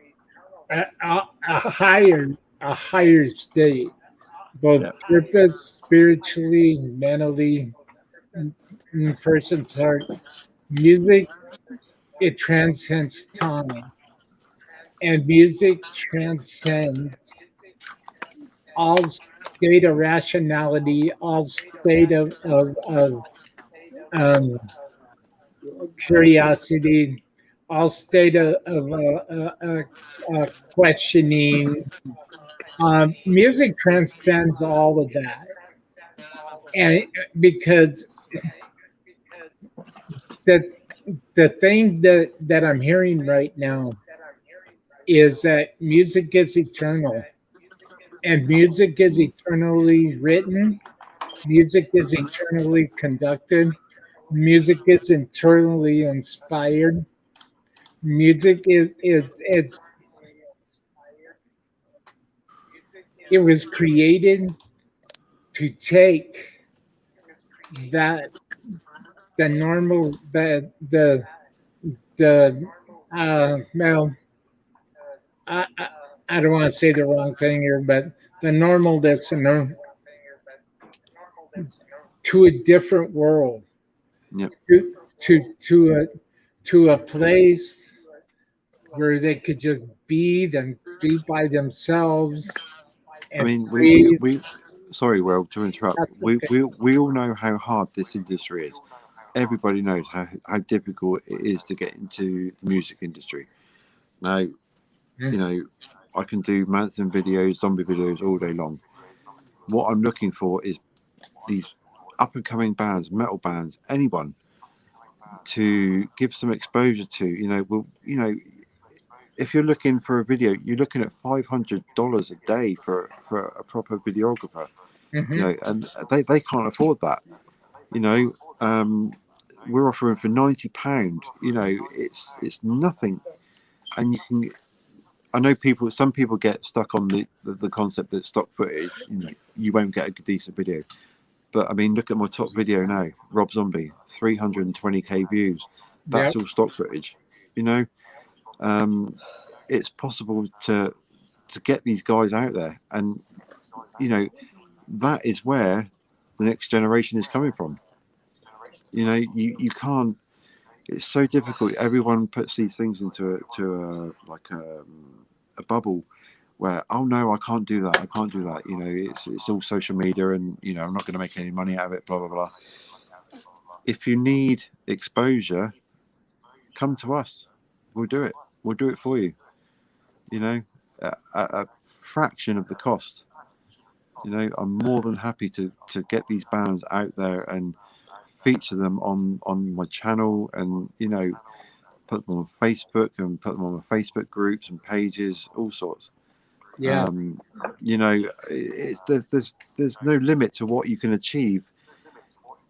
higher state, both Yep. purpose, spiritually, mentally, in a person's heart. Music, it transcends time, and music transcends all state of rationality, all state of um, curiosity, all state of questioning. Music transcends all of that, and because the the thing that I'm hearing right now is that music is eternal, and music is eternally written. Music is eternally conducted. Music is eternally inspired. Music is it was created to take that the normal the well I, I don't want to say the wrong thing here, but the normal listener to a different world, Yep. to a place where they could just be by themselves I and mean, breathe. we sorry, Will, to interrupt. That's We, okay. we we all know how hard this industry is. Everybody knows how difficult it is to get into the music industry. Now, you know, I can do Manson videos, zombie videos all day long. What I'm looking for is these up and coming bands, metal bands, anyone to give some exposure to. If you're looking for a video, you're looking at $500 a day for a proper videographer. And they can't afford that. We're offering for £90. It's nothing, and you can. I know some people get stuck on the concept that stock footage, you won't get a decent video. But I mean, look at my top video now, Rob Zombie, 320k views. That's all stock footage. It's possible to get these guys out there, and that is where the next generation is coming from. You can't. It's so difficult. Everyone puts these things into a bubble where, oh no, I can't do that. I can't do that. It's all social media, and I'm not going to make any money out of it. Blah blah blah. If you need exposure, come to us. We'll do it. We'll do it for you. A fraction of the cost. I'm more than happy to get these bands out there and feature them on my channel, and put them on Facebook and put them on my Facebook groups and pages, all sorts. There's no limit to what you can achieve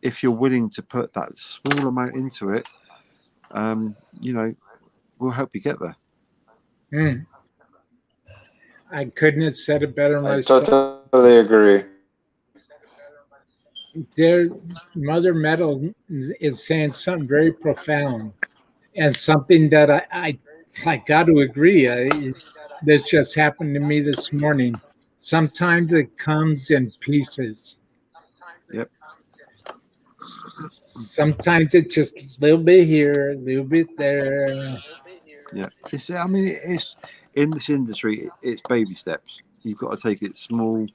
if you're willing to put that small amount into it. We'll help you get there. I couldn't have said it better I myself. totally agree. Mother Metal is saying something very profound, and something that I got to agree. This just happened to me this morning. Sometimes it comes in pieces. Yep. Sometimes it's just a little bit here, a little bit there. Yeah. It's in this industry, it's baby steps. You've got to take it small.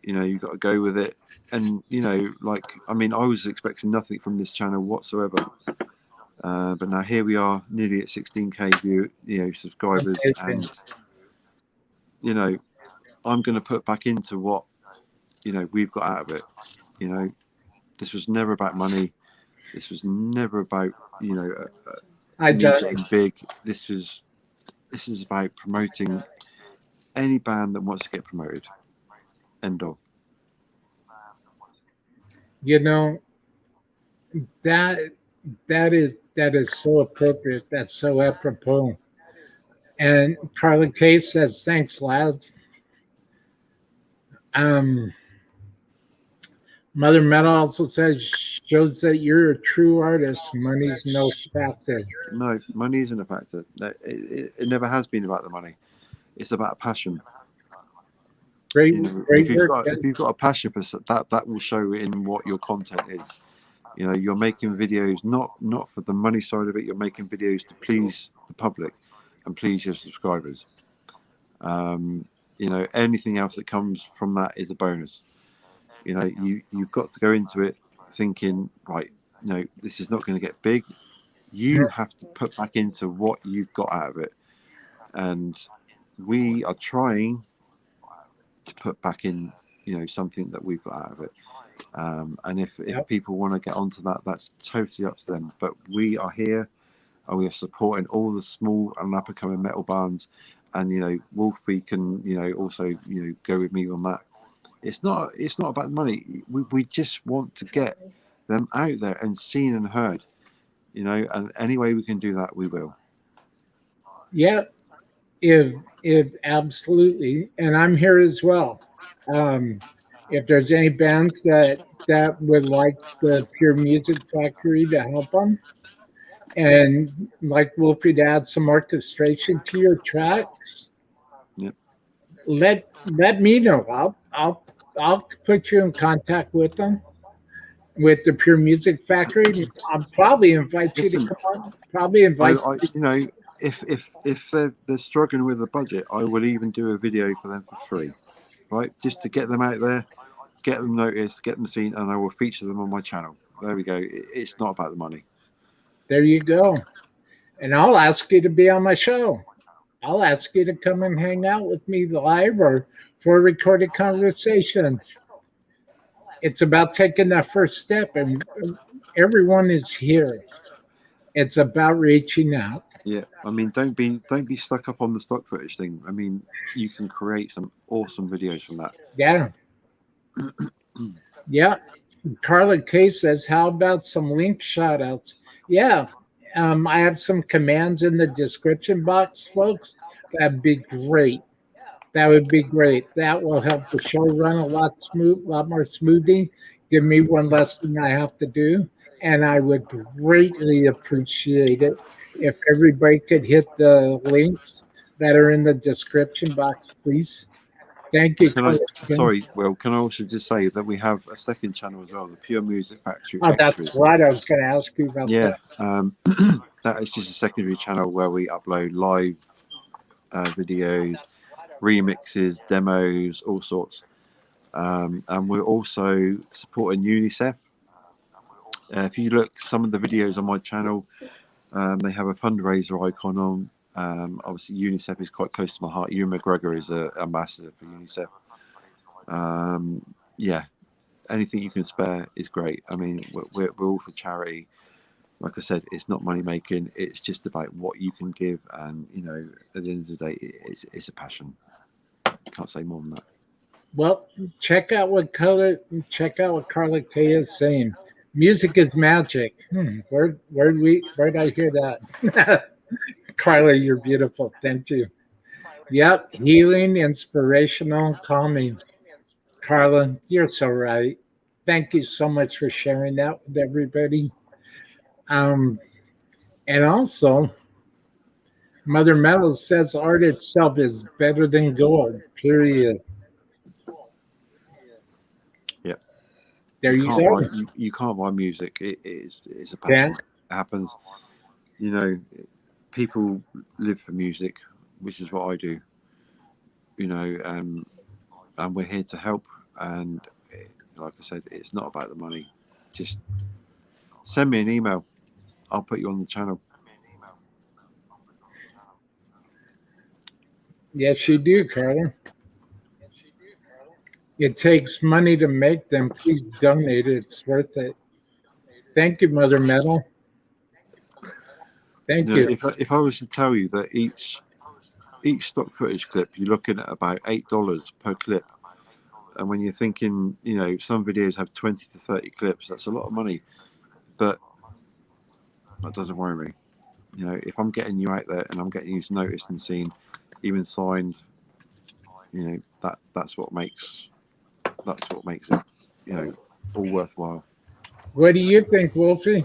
You've got to go with it. And, I was expecting nothing from this channel whatsoever. But now here we are, nearly at 16k subscribers. And, I'm going to put back into what, we've got out of it. This was never about money. This was never about, getting big. This is about promoting any band that wants to get promoted. End of. That is so appropriate. That's so apropos. And Carly K says, "Thanks, Laz." Um, Mother Metal also says shows that you're a true artist. Money's no factor. No, money isn't a factor. It never has been about the money. It's about passion. Great, You know, great work. if you've got a passion for that, that will show in what your content is. You know, you're making videos not for the money side of it. You're making videos to please the public and please your subscribers. You know, anything else that comes from that is a bonus. You know, you've got to go into it thinking, right, no, this is not going to get big. You have to put back into what you've got out of it, and we are trying to put back in, you know, something that we've got out of it. And if people want to get onto that, that's totally up to them. But we are here, and we are supporting all the small and up and coming metal bands. And you know, Wolfie can, you know, also, you know, go with me on that. It's not about the money. We just want to get them out there and seen and heard, you know. And any way we can do that, we will. Yeah, if absolutely, and I'm here as well. If there's any bands that would like the Pure Music Factory to help them, and like Wolfie to add some orchestration to your tracks, Yep. let me know. I'll put you in contact with them, with the Pure Music Factory. I'll probably invite you to come on. Probably invite you know, if they're struggling with the budget, I will even do a video for them for free, right? Just to get them out there, get them noticed, get them seen, and I will feature them on my channel. There we go. It's not about the money. There you go. And I'll ask you to be on my show. I'll ask you to come and hang out with me live or for a recorded conversation. It's about taking that first step, and everyone is here. It's about reaching out. Yeah, I mean, don't be stuck up on the stock footage thing. I mean, you can create some awesome videos from that. Yeah. Yeah. Carla K says, how about some link shout outs? Yeah. I have some commands in the description box, folks. That'd be great. That would be great. That will help the show run a lot more smoothly. Give me one less thing I have to do. And I would greatly appreciate it if everybody could hit the links that are in the description box, please. Thank you. Can I also just say that we have a second channel as well, the Pure Music Factory. Oh, that's what I was going to ask you about. Yeah, that is just a secondary channel where we upload live videos, remixes, demos, all sorts. And we're also supporting UNICEF. If you look some of the videos on my channel, they have a fundraiser icon on. Obviously, UNICEF is quite close to my heart. Ewan McGregor is an ambassador for UNICEF. Yeah, anything you can spare is great. I mean, we're all for charity. Like I said, it's not money making. It's just about what you can give, and you know, at the end of the day, it's a passion. Can't say more than that. Well, check out what Carla K is saying. Music is magic. Where'd I hear that? Carla, you're beautiful. Thank you. Yep, healing, inspirational, calming. Carla, you're so right. Thank you so much for sharing that with everybody. And also, Mother Metal says art itself is better than gold, period. Yeah. There you go. You can't buy music. It's a passion. It happens. You know, people live for music, which is what I do. You know, and we're here to help. And like I said, it's not about the money. Just send me an email. I'll put you on the channel. Yes, you do, Carla. It takes money to make them. Please donate. It's worth it. Thank you, Mother Metal. Thank you. If I was to tell you that each stock footage clip, you're looking at about $8 per clip. And when you're thinking, you know, some videos have 20 to 30 clips, that's a lot of money. But that doesn't worry me. You know, if I'm getting you out there and I'm getting you noticed and seen, even signed, you know, that's what makes that's what makes it, all worthwhile. What do you think, Wolfie?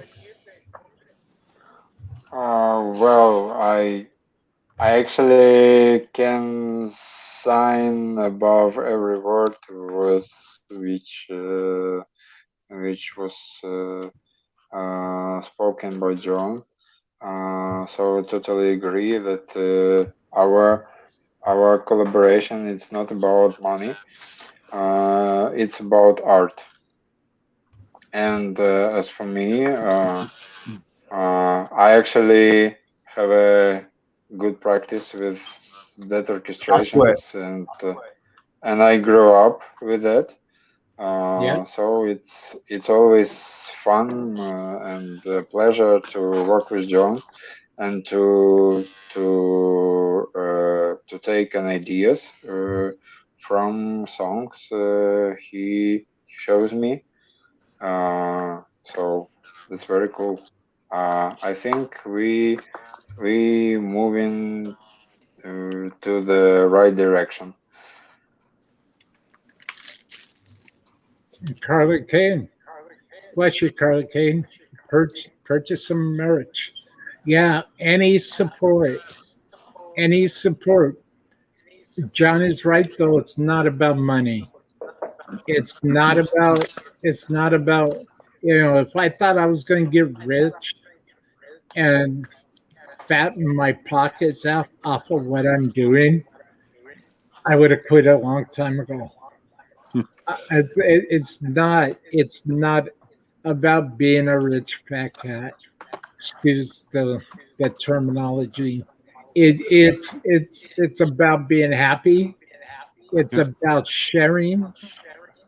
Well, I actually can sign above every word which was spoken by John. So I totally agree that our collaboration is not about money. It's about art. And as for me, I actually have a good practice with that orchestrations, and I grew up with that. Yeah. So it's always fun and a pleasure to work with John and to take an ideas from songs he shows me. So that's very cool. I think we moving to the right direction. Carly Kane. Bless you, Carly Kane. Purchase some merch. Yeah, any support. Any support. John is right though, it's not about money. It's not about if I thought I was gonna get rich and fatten my pockets out off of what I'm doing, I would have quit a long time ago. It's not about being a rich fat cat. Excuse the terminology. It's about being happy. It's about sharing.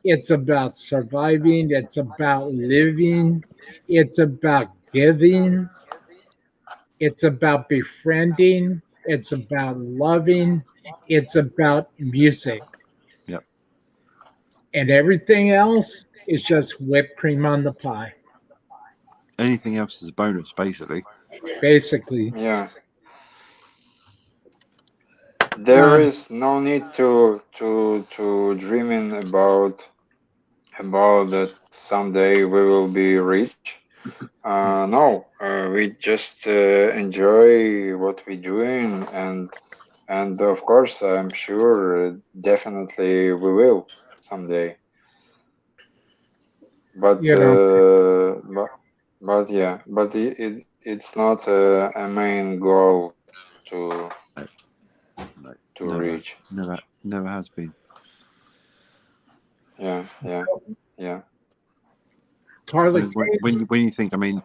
It's about surviving. It's about living. It's about giving. It's about befriending. It's about loving. It's about music. Yep. And everything else is just whipped cream on the pie, Anything else is a bonus, basically. basically. Yeah, there Uh, is no need to dreaming about that someday we will be rich. No, we just enjoy what we're doing, and of course, I'm sure, definitely we will someday. But you know, yeah, but it's not a main goal to No, to never, reach. never has been. Yeah, yeah, yeah. I Carly mean, when you think, I mean,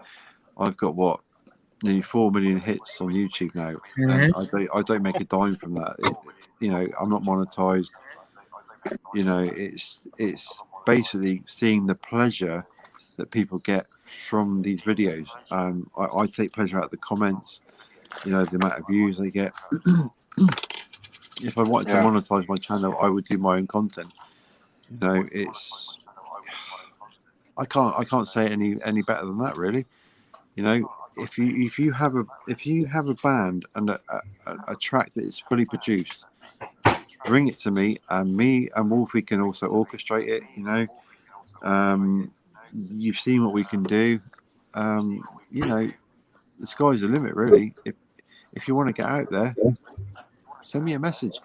I've got what, nearly 4 million hits on YouTube now, and I don't make a dime from that. I'm not monetized. It's basically seeing the pleasure that people get from these videos. I take pleasure out of the comments. The amount of views they get. If I wanted to Yeah. monetize my channel, I would do my own content. It's I can't say it any better than that, really. If you have a band and a track that is fully produced, bring it to me, and Wolfie can also orchestrate it. You've seen what we can do. The sky's the limit, really. If you want to get out there, send me a message.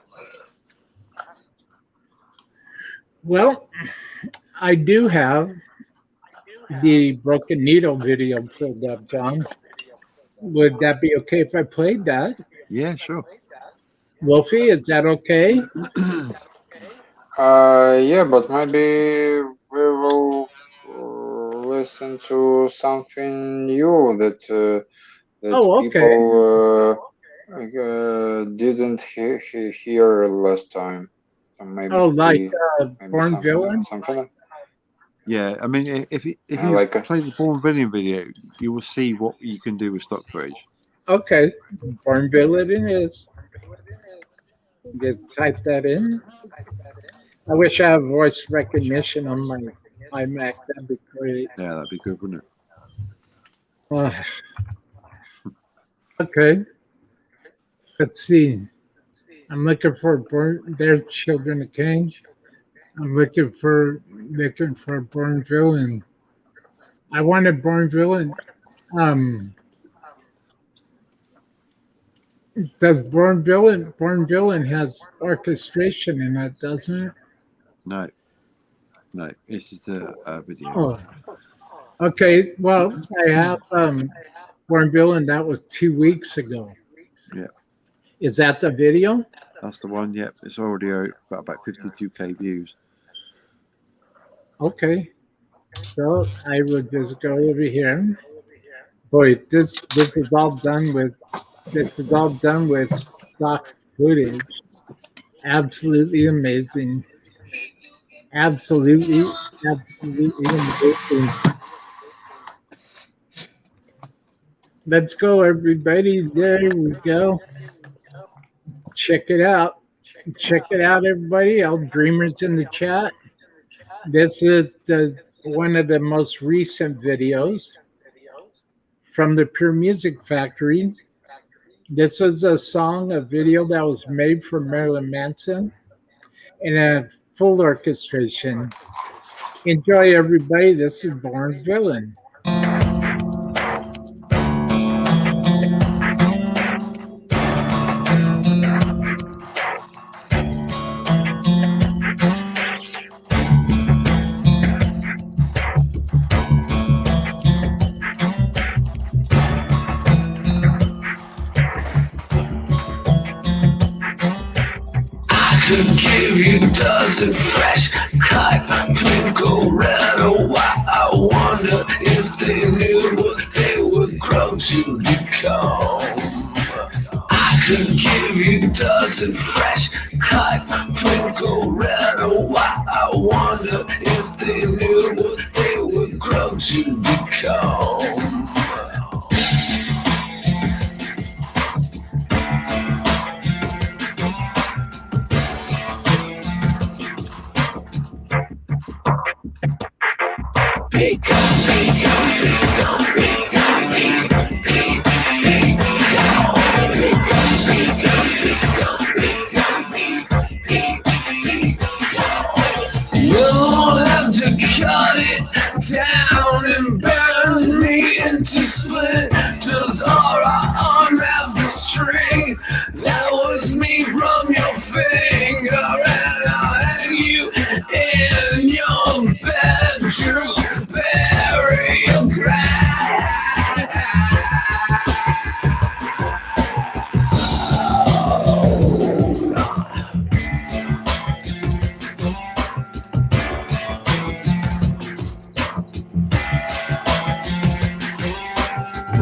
well, I do have the Broken Needle video pulled up, John. Would that be okay if I played that? Yeah, sure. Wolfie, is that okay? Yeah, but maybe we will listen to something new that Oh, okay. people didn't hear last time. So Oh, like maybe Born Villain? something Yeah, I mean, if you like play the Born Villain video, you will see what you can do with stock footage. Okay. Born Villain it is. Just type that in. I wish I had voice recognition on my iMac. That'd be great. Yeah, that'd be good, wouldn't it? Uh, okay. Let's see. I'm looking for Born. There's Children of King. I'm looking for Born Villain. I wanted Born Villain. Does Born Villain has orchestration in it, doesn't it? No, no, it's just a video. Oh, okay. Well, I have Born Villain. That was 2 weeks ago. Yeah, Is that the video? that's the one. Yep, it's already out, got about 52K views. Okay. So I will just go over here. Boy, this is all done with stock footage. Absolutely amazing. Absolutely amazing. Let's go, everybody. There we go. Check it out. Check it out, everybody. All dreamers in the chat. This is one of the most recent videos from the Pure Music Factory. This is a video that was made for Marilyn Manson in a full orchestration. Enjoy, everybody. This is Born Villain. Could give you dozen fresh cut, pink or red or white. I wonder if they knew what they would grow to become. I could give you dozen fresh cut, pink or red or white. I wonder if they knew what they would grow to become. You'll have to cut it down and burn me into splinters, or I unwrap the string that was me from your finger, and I'll hang you in your bedroom, bury your ground.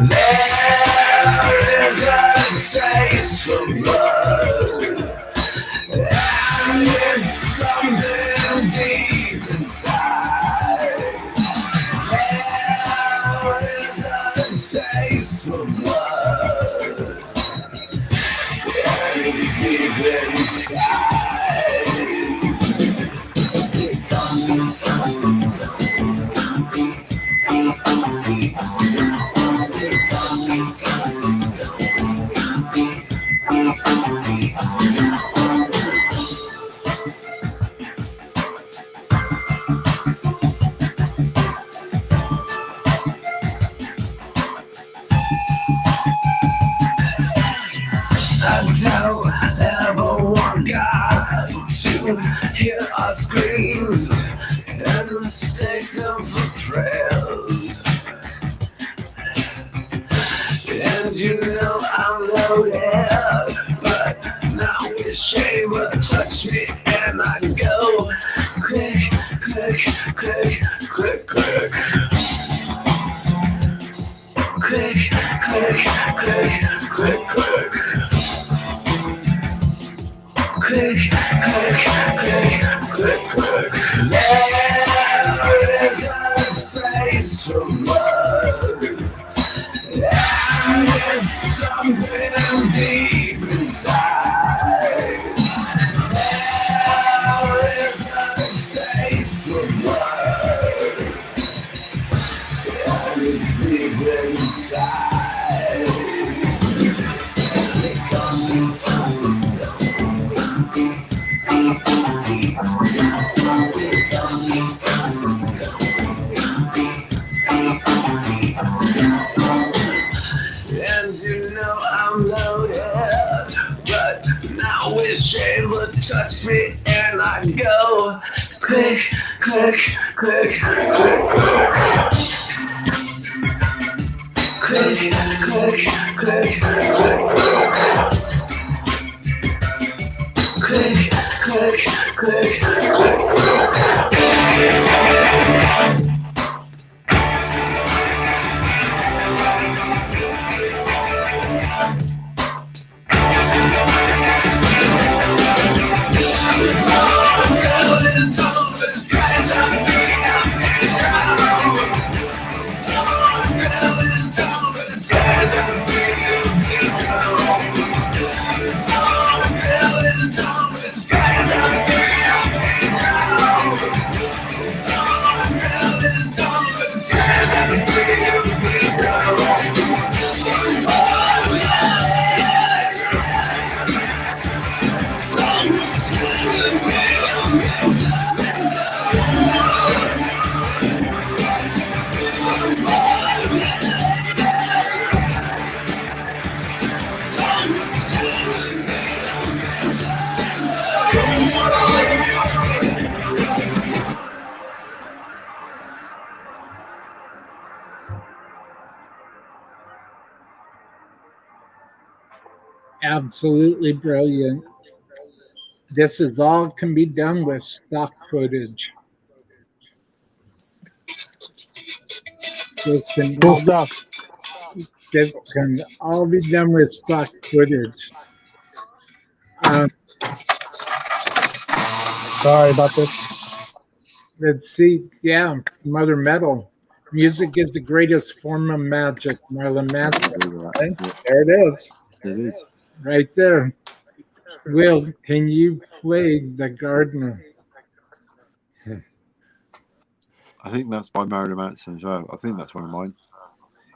There is a taste for blood, and it's something deep inside. There is a taste for blood, and it's deep inside. I don't ever want God to hear our screams and mistake them for prayers. And you know I'm loaded, but now it's chamber touch me and I go click, click, click, click, click. Click, click, click, click, click. Click, click, click, click, click. There is a space for blood, and it's something deep inside. There is a space for blood, and it's deep inside. unloaded, but now it's able to touch me and I go click, click, click, click, click, click, click, click, click, click, Absolutely brilliant. This is all can be done with stock footage. This can Cool all be, stuff. this can all be done with stock footage. Sorry about this. Let's see. Yeah, Mother Metal. Music is the greatest form of magic. Marilyn Manson. Right? Yeah, There it is. it is. Right there. Will, can you play The Gardener? I think that's by Marilyn Manson as well. I think that's one of mine.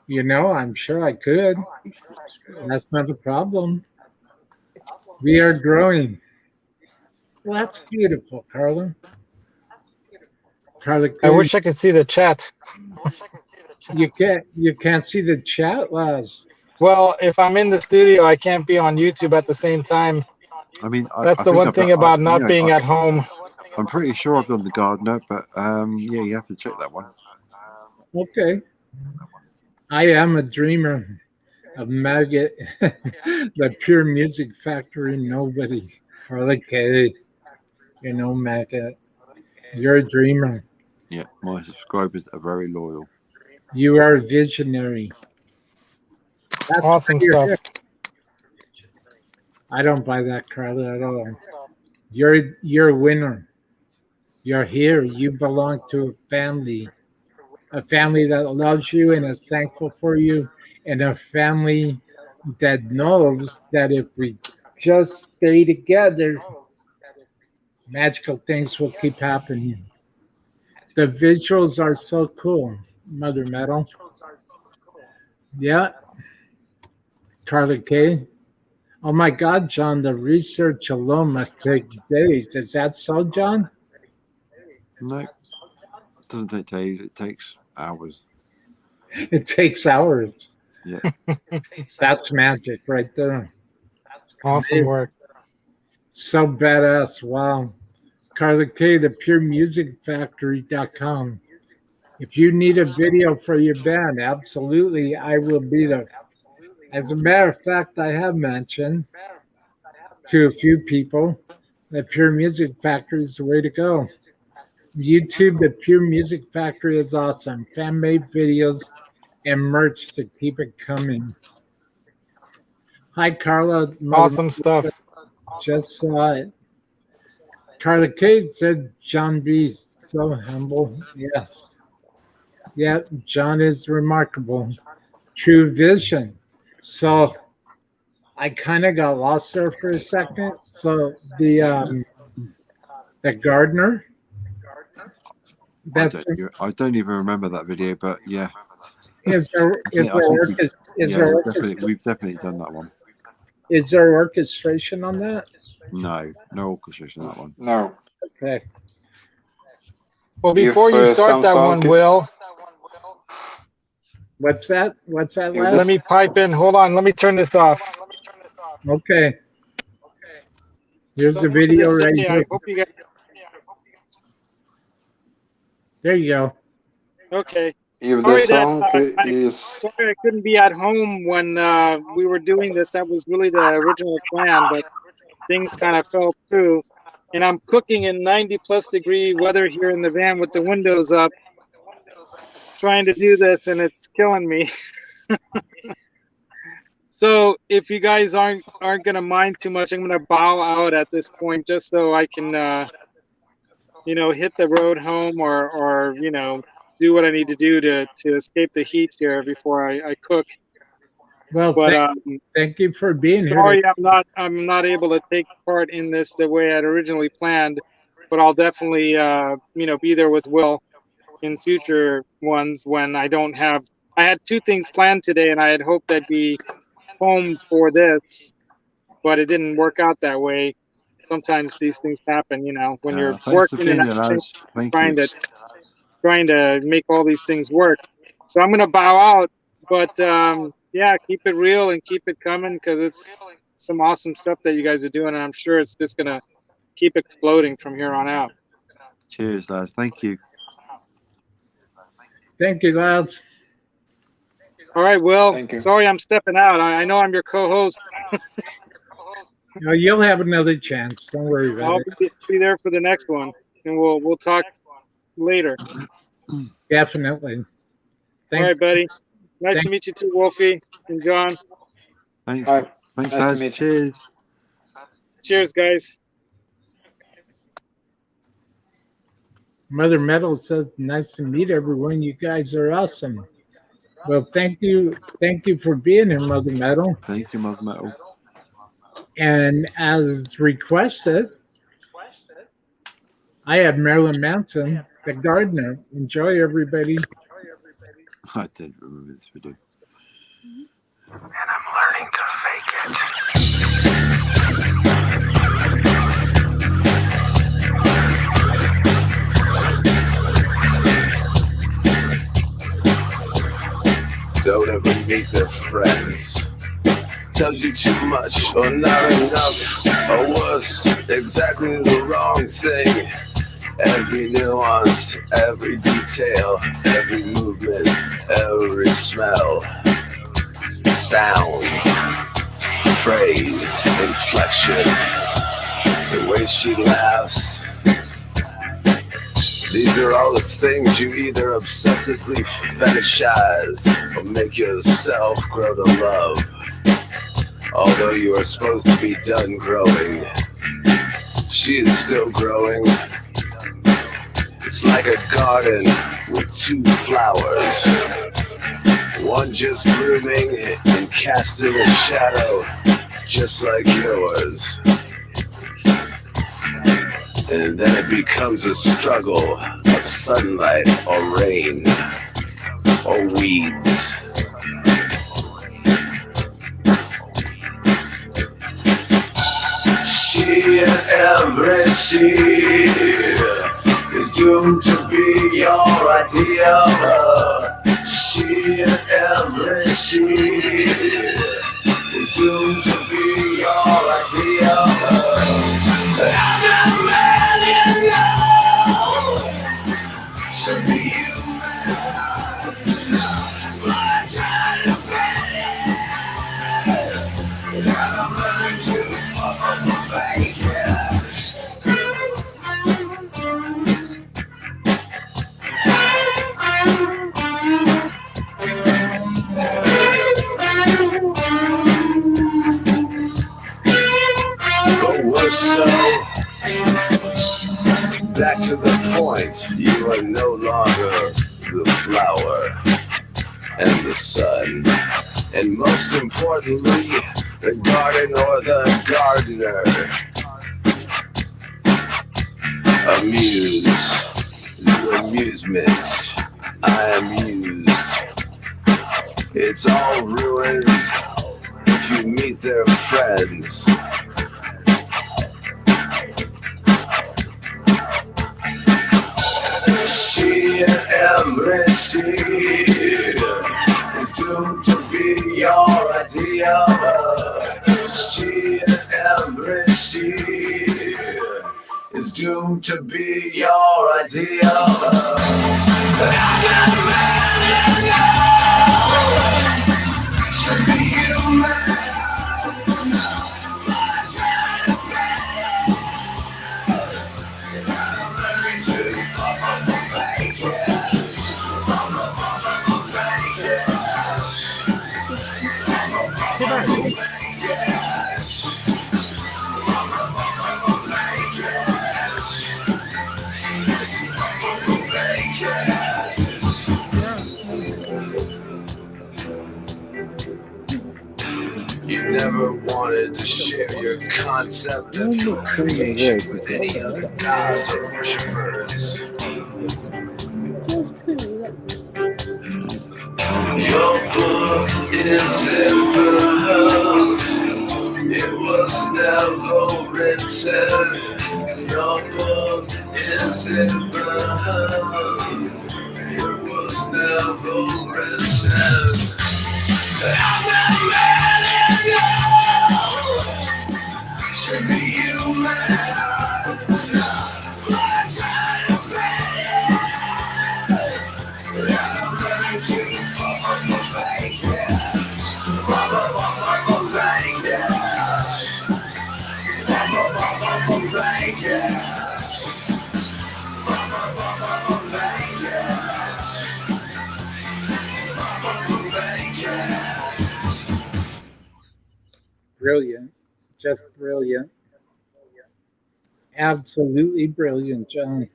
You know, I'm sure I could. That's not a problem. We are growing. Well, that's beautiful, Carla. Carla, I wish I could see the chat. you can't see the chat, Laz. Well, if I'm in the studio, I can't be on YouTube at the same time. I mean, That's I the think one I've thing done- about I- not you know, being I- at home. I'm pretty sure I've done The Gardener, but yeah, you have to check that one. Okay. I am a dreamer of Maggot, the Pure Music Factory. Nobody. Carla K. You know, Maggot. You're a dreamer. Yeah, my subscribers are very loyal. You are a visionary. That's Awesome why you're stuff. here. I don't buy that, Carla, at all. You're a winner. You're here. You belong to a family that loves you and is thankful for you, and a family that knows that if we just stay together, magical things will keep happening. The visuals are so cool, Mother Metal. Yeah, Carla K. Oh my God, John, the research alone must take days. Is that so, John? No, it doesn't take days. It takes hours. It takes hours. Yeah. That's magic right there. Awesome work. So badass. Wow. Carla K, the puremusicfactory.com. If you need a video for your band, absolutely, I will be there. As a matter of fact, I have mentioned to a few people that Pure Music Factory is the way to go. YouTube, the Pure Music Factory is awesome. Fan-made videos and merch to keep it coming. Hi, Carla. Awesome stuff. Just saw it. Carla K said John B. so humble. Yes. Yeah, John is remarkable. True vision. So I kind of got lost there for a second. So the gardener. I don't even remember that video, but yeah. We've definitely done that one. Is there orchestration on that? No orchestration on that one. No. Okay. Well, before you start that one, Will. What's that? Let me pipe in. Hold on. Let me turn this off. Okay. Here's So the I'm gonna video say, right I here. hope you guys. There you go. Okay. If the Sorry that song is sorry I couldn't be at home when we were doing this. That was really the original plan, but things kind of fell through. And I'm cooking in 90+ degree weather here in the van with the windows up, trying to do this, and it's killing me. So if you guys aren't gonna mind too much, I'm gonna bow out at this point just so I can hit the road home or do what I need to do to escape the heat here before I cook. Well, But thank you for being here. sorry, I'm not able to take part in this the way I'd originally planned, but I'll definitely be there with Will in future ones when I don't have. I had 2 things planned today, and I had hoped I'd be home for this, but it didn't work out that way. Sometimes these things happen, when you're Thanks for working being and here, lads. Thank trying you. to make all these things work. So I'm gonna bow out, but yeah, keep it real and keep it coming because it's some awesome stuff that you guys are doing, and I'm sure it's just gonna keep exploding from here on out. Cheers, lads. Thank you. Thank you, lads. All right, Will. Thank you. Sorry, I'm stepping out. I know I'm your co-host. No, you'll have another chance. Don't worry about I'll it. be there for the next one, and we'll talk later. Definitely. All Thanks. right, buddy. Nice to meet you too, Wolfie and John. Thanks. Hi. Thanks, Nice to lads. meet you. Cheers. Cheers, guys. Mother Metal says, nice to meet everyone. You guys are awesome. Well, thank you. Thank you for being here, Mother Metal. Thank you, Mother Metal. And as requested, I have Marilyn Manson, the gardener. Enjoy, everybody. I did remember this video. And I'm learning to fake it. Don't ever meet their friends. Tells you too much or not enough, or worse, exactly the wrong thing. Every nuance, every detail, every movement, every smell, sound, phrase, inflection, the way she laughs. These are all the things you either obsessively fetishize or make yourself grow to love. Although you are supposed to be done growing, she is still growing. It's like a garden with 2 flowers, one just blooming and casting a shadow just like yours. And then it becomes a struggle of sunlight or rain or weeds. She and every she is doomed to be your idea of her. She and every she is doomed to be your idea of her. I'm not ready to know. Should be you. What I'm trying to say. I'm learning to fuck fake it. But worse so, back to the point, you are no longer the flower and the sun, and most importantly, the garden or the gardener. Amuse, the amusement, I amused. It's all ruined if you meet their friends. She and every she is doomed to be your idea of her. She is doomed to be your idea of love. But I never really know to be human. But I try to say I'm learning to fall from the fake it. From the fake it. You never wanted to share your concept of your creation with any other gods or worshippers. Your book isn't burned. It was never written. Your book isn't burned. It was never written. I'm not ready to be human. But I try to say I'm ready to fall from the fake it. Fall from the fake it. Fall from the fake it. Fall from the fake it. Brilliant. Just brilliant. Absolutely brilliant, John.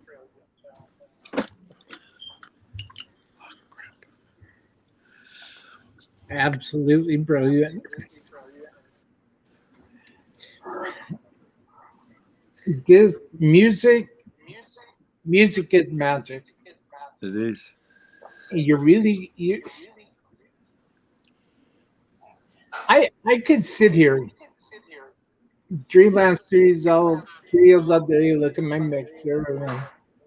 Absolutely brilliant. This music is magic. It is. I could sit here, Dreamland Studios all day, look at my mixer, and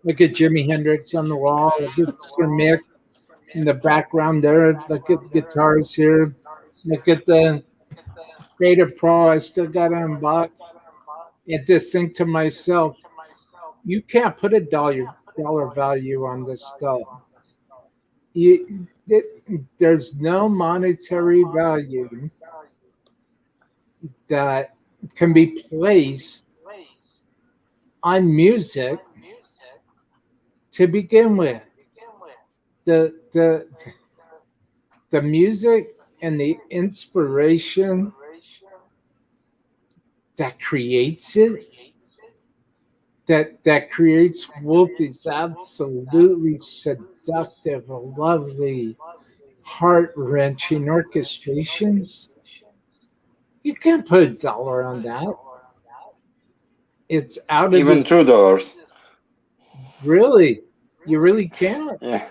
look at Jimi Hendrix on the wall, look at Sir Mick in the background there, look at the guitars here, look at the Beta Pro I still got unboxed, and just think to myself, you can't put a dollar value on this stuff. There's no monetary value that can be placed on music to begin with. The music and the inspiration that creates it, that creates Wolf is absolutely seductive, lovely, heart-wrenching orchestrations. You can't put a dollar on that. It's out of Even this. $2. Really, you really can't. Yeah.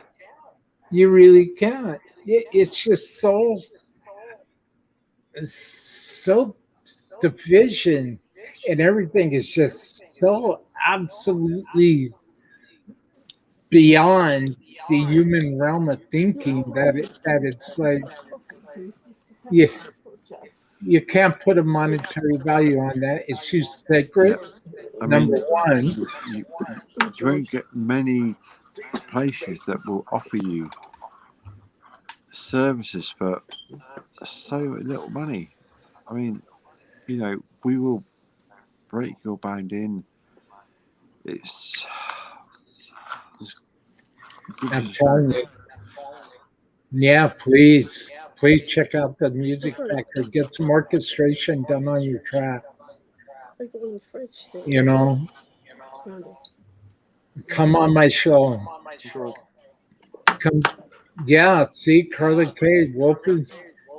You really can't. It's just so the vision and everything is just so absolutely beyond the human realm of thinking that it's like you can't put a monetary value on that. It's too sacred. I Number mean, one. you won't get many places that will offer you services for so little money. I mean, you know, we will break your band in. It's I'm telling you. Yeah, please check out the Music Factory. Get some orchestration done on your tracks. You know, come on my show. Come, yeah. See, Carly K, Wolfie,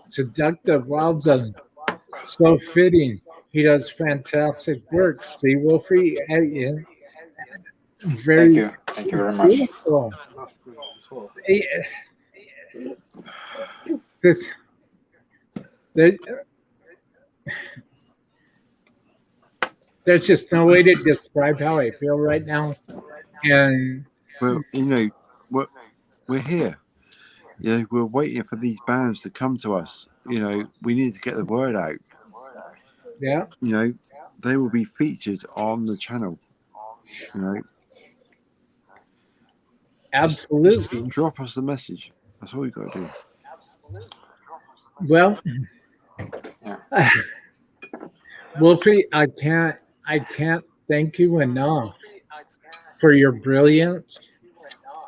seductive, wild, so fitting. He does fantastic work. See, Wolfie, very Thank you very much. beautiful. There's just no way to describe how I feel right now. And well, you know, we're here. You know, we're waiting for these bands to come to us. You know, we need to get the word out. Yeah. You know, they will be featured on the channel. You know, Absolutely. drop us the message. That's all you got to do. Well, Yeah. Wolfie, I can't thank you enough for your brilliance,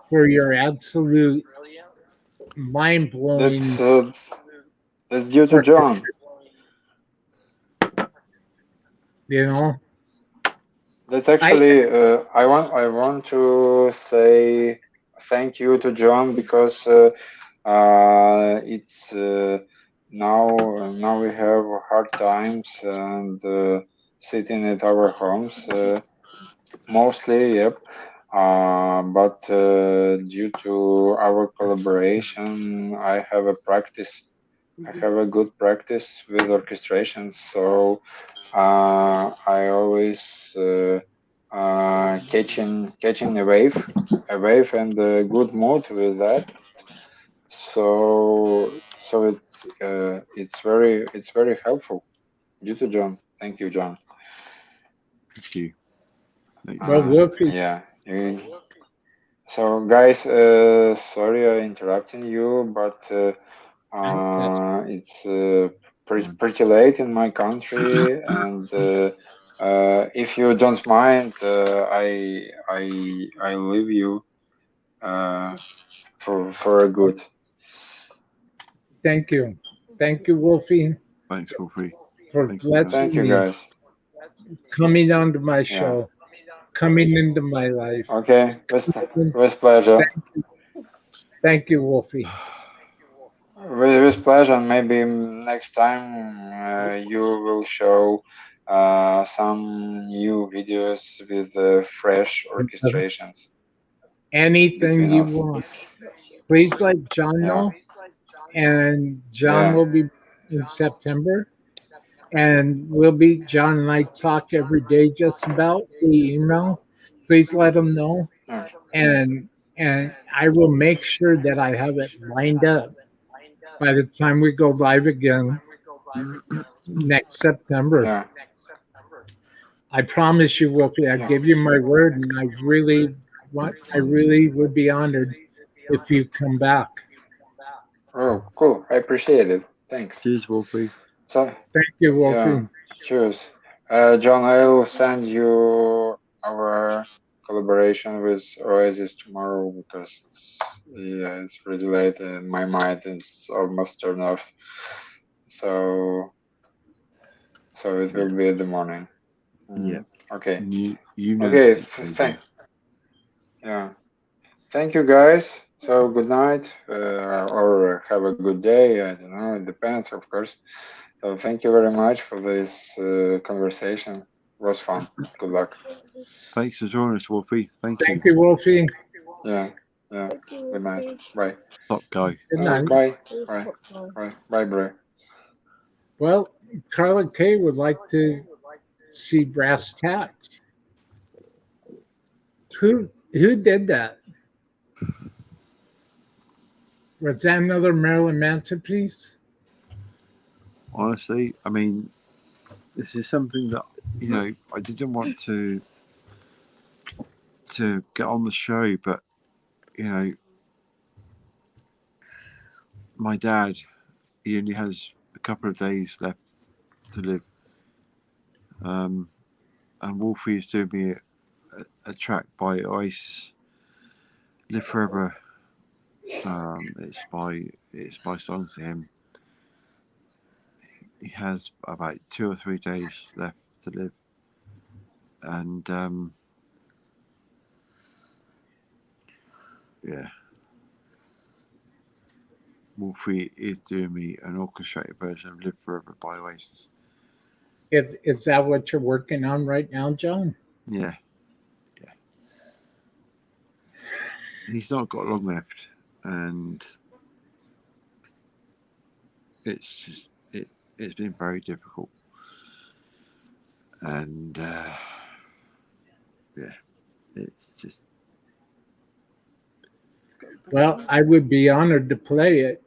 for your absolute mind-blowing That's due to orchestra, John. you know. That's actually I want to say thank you to John because it's now we have hard times and sitting at our homes mostly, yep. But due to our collaboration, I have a practice. I have a good practice with orchestrations, so I always catching a wave and a good mood with that. So it's very helpful. Due to John, thank you, John. Thank you. Well, Wolfie, Yeah. So guys, sorry I interrupting you, but it's pretty late in my country, and if you don't mind, I leave you for a good. thank you. Thank you, Wolfie, Thanks, Wolfie. for Thank you, guys. Thank blessing you, me, guys. coming onto my Yeah. show, coming into my life. Okay, with pleasure. Thank you, Wolfie. With pleasure. Maybe next time you will show some new videos with fresh orchestrations Anything between you us. want. Please let John Yeah. know. And John Yeah. will be in September. And John and I talk every day just about the email. Please let him know. Yeah. And I will make sure that I have it lined up by the time we go live again next September. Yeah. I promise you, Wolfie, I Yeah. give you my word, and I really would be honored if you come back. Oh, cool. I appreciate it. Thanks. Cheers, Wolfie. So, Thank you, yeah. Wolfie. Cheers. John, I will send you our collaboration with Oasis tomorrow because it's really late and my mind is almost turned off. So it will be in the morning. Yeah. Okay. You know Okay. the situation. Yeah. Thank you, guys. So good night, or have a good day. I don't know. It depends, of course. So thank you very much for this conversation. It was fun. Good luck. Thanks for joining us, Wolfie. Thank you. Thank you, Wolfie. Yeah. Yeah. Good night. Bye. Top guy. Good night. Bye. Bye. Bye. Bye, bro. Well, Carla K would like to see brass tacks. Who did that? Was that another Marilyn Manson piece? Honestly, I mean, this is something that I didn't want to get on the show, but my dad, he only has a couple of days left to live, and Wolfie is doing me a track by Oasis, "Live Forever." It's my songs to him. He has about 2 or 3 days left to live, and yeah, Wolfie is doing me an orchestrated version of "Live Forever" by Oasis. Is that what you're working on right now, John? Yeah. He's not got long left, and it's been very difficult, and yeah, it's just. Well, I would be honored to play it.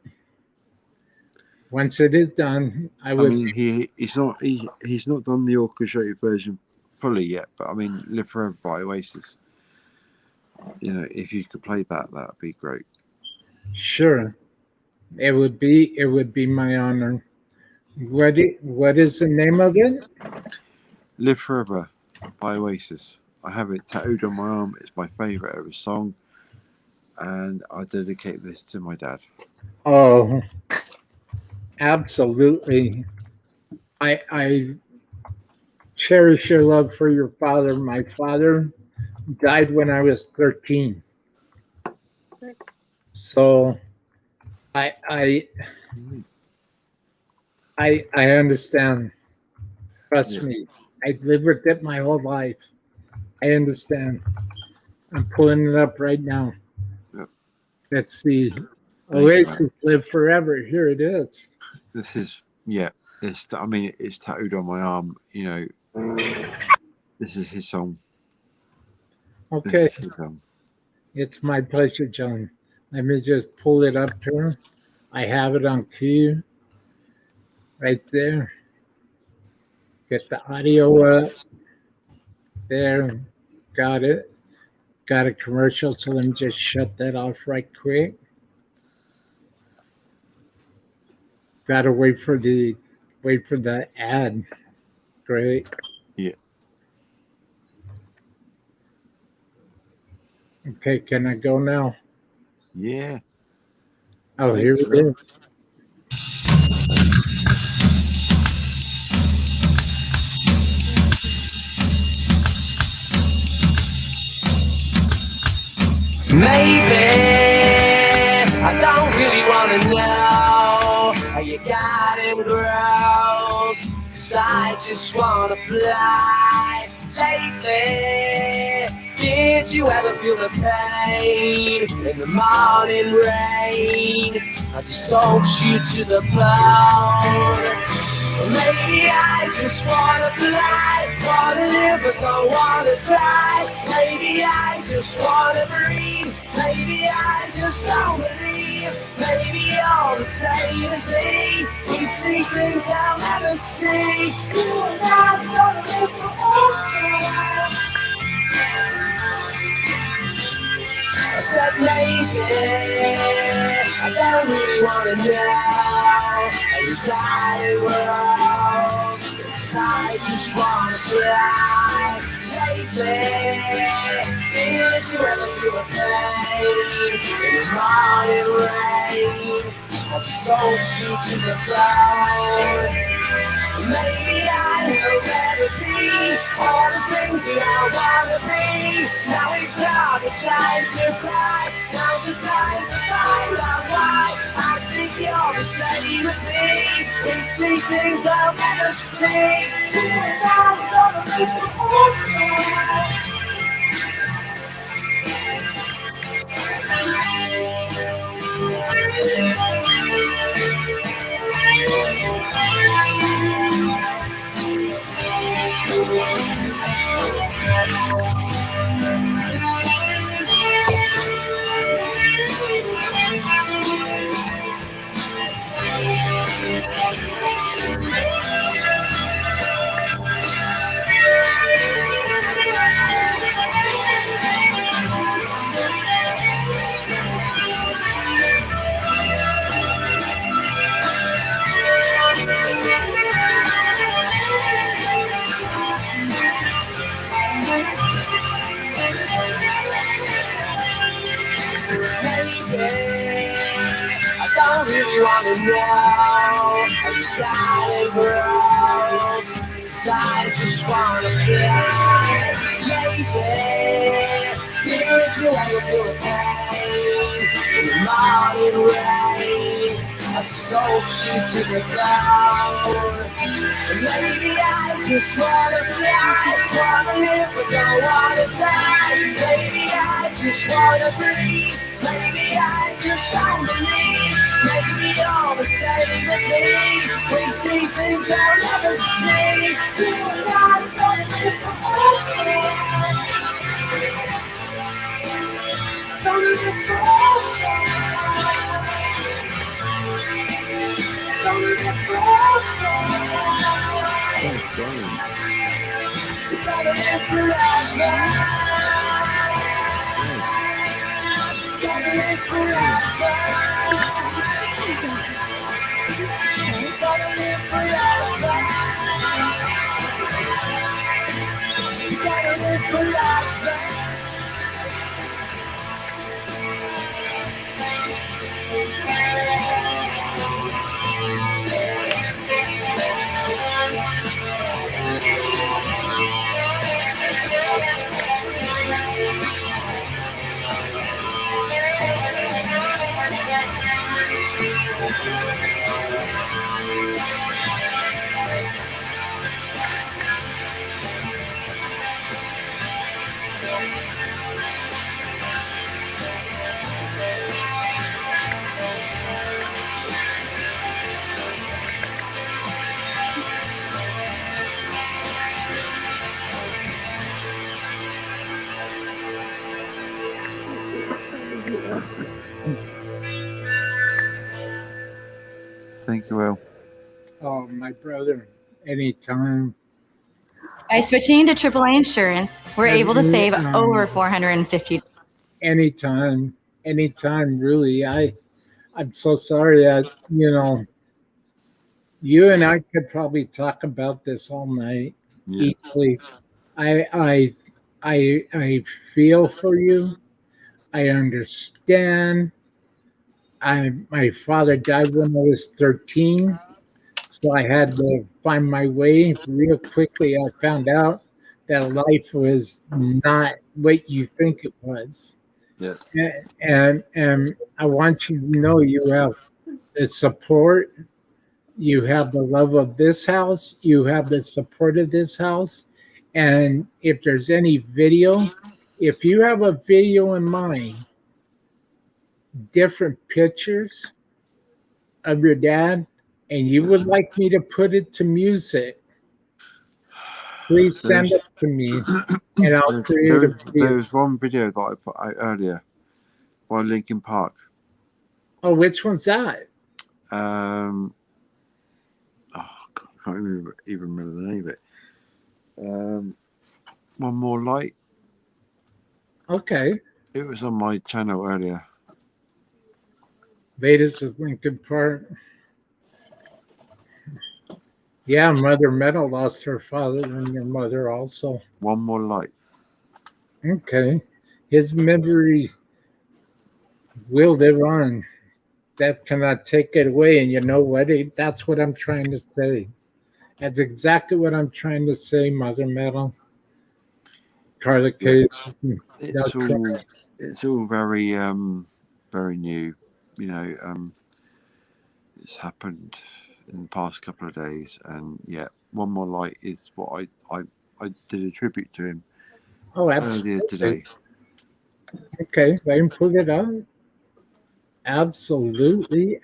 Once it is done, I mean, he's not done the orchestrated version fully yet, but I mean, Live Forever by Oasis. You know, if you could play that, that would be great. Sure, it would be my honor. What is the name of it? Live Forever by Oasis. I have it tattooed on my arm. It's my favourite ever song, and I dedicate this to my dad. Oh, absolutely. I cherish your love for your father. My father died when I was 13. So I understand. Trust me. I've lived with it my whole life. I understand. I'm pulling it up right now. Yep. Let's see. Thank you, Oasis Live Forever. Here it is. This is it's tattooed on my arm. You know, this is his song. Okay. This is his song. It's my pleasure, John. Let me just pull it up here. I have it on cue right there. Get the audio up. There. Got it. Got a commercial, so let me just shut that off right quick. Gotta wait for the ad. Great. Yeah. Okay, can I go now? Yeah. Oh, here it is. Maybe I don't really wanna know how you got in girls, 'cause I just wanna fly. Lately, did you ever feel the pain in the morning rain? I just soaked you to the bone. Maybe I just wanna fly, wanna live but don't wanna die. Maybe I just wanna breathe, maybe I just don't believe. Maybe you're the same as me, we see things I'll never see. You and I are gonna live forever. I said maybe I don't really wanna know how you got it world, 'cause I just wanna fly. Lately, did you ever feel the pain in the morning rain? I just sold you to the bone. Maybe I will never be all the things that I wanna be. Now it's not the time to cry, now's the time to find out why. I think you're the same as me, we see things I'll never see. You and I are gonna live forever. I don't really wanna know how you got it, girls, 'cause I just wanna fly. Lately, did you ever feel the pain in the morning rain? I just soaked you to the ground. Maybe I just wanna fly, wanna live but don't wanna die. Maybe I just wanna breathe, maybe I just don't believe. Maybe you're the same as me, we see things I'll never see. You and I are gonna live forever. Gonna live forever. Gonna live forever. Thank you, Will. Oh, my brother, anytime. By switching to AAA insurance, we're able to save over $450. Anytime, really. I'm so sorry that, you and I could probably talk about this all night Yeah. easily. I feel for you. I understand. My father died when I was 13, so I had to find my way real quickly. I found out that life was not what you think it was. Yeah. And I want you to know you have the support, you have the love of this house, you have the support of this house. And if there's any video, if you have a video in mind, different pictures of your dad, and you would like me to put it to music, please send it to me and I'll create a video. There was one video that I put out earlier by Linkin Park. Oh, which one's that? Oh, God, I can't even remember the name of it. One More Light. Okay. It was on my channel earlier. Latest is Linkin Park. Yeah, Mother Metal lost her father and your mother also. One More Light. Okay. His memory will live on. That cannot take it away. And you know what? That's what I'm trying to say. That's exactly what I'm trying to say, Mother Metal. Carla Case. It's all very very new. It's happened in the past couple of days, and yeah, One More Light is what I did a tribute to him earlier today. Okay, I can put it out. Absolutely.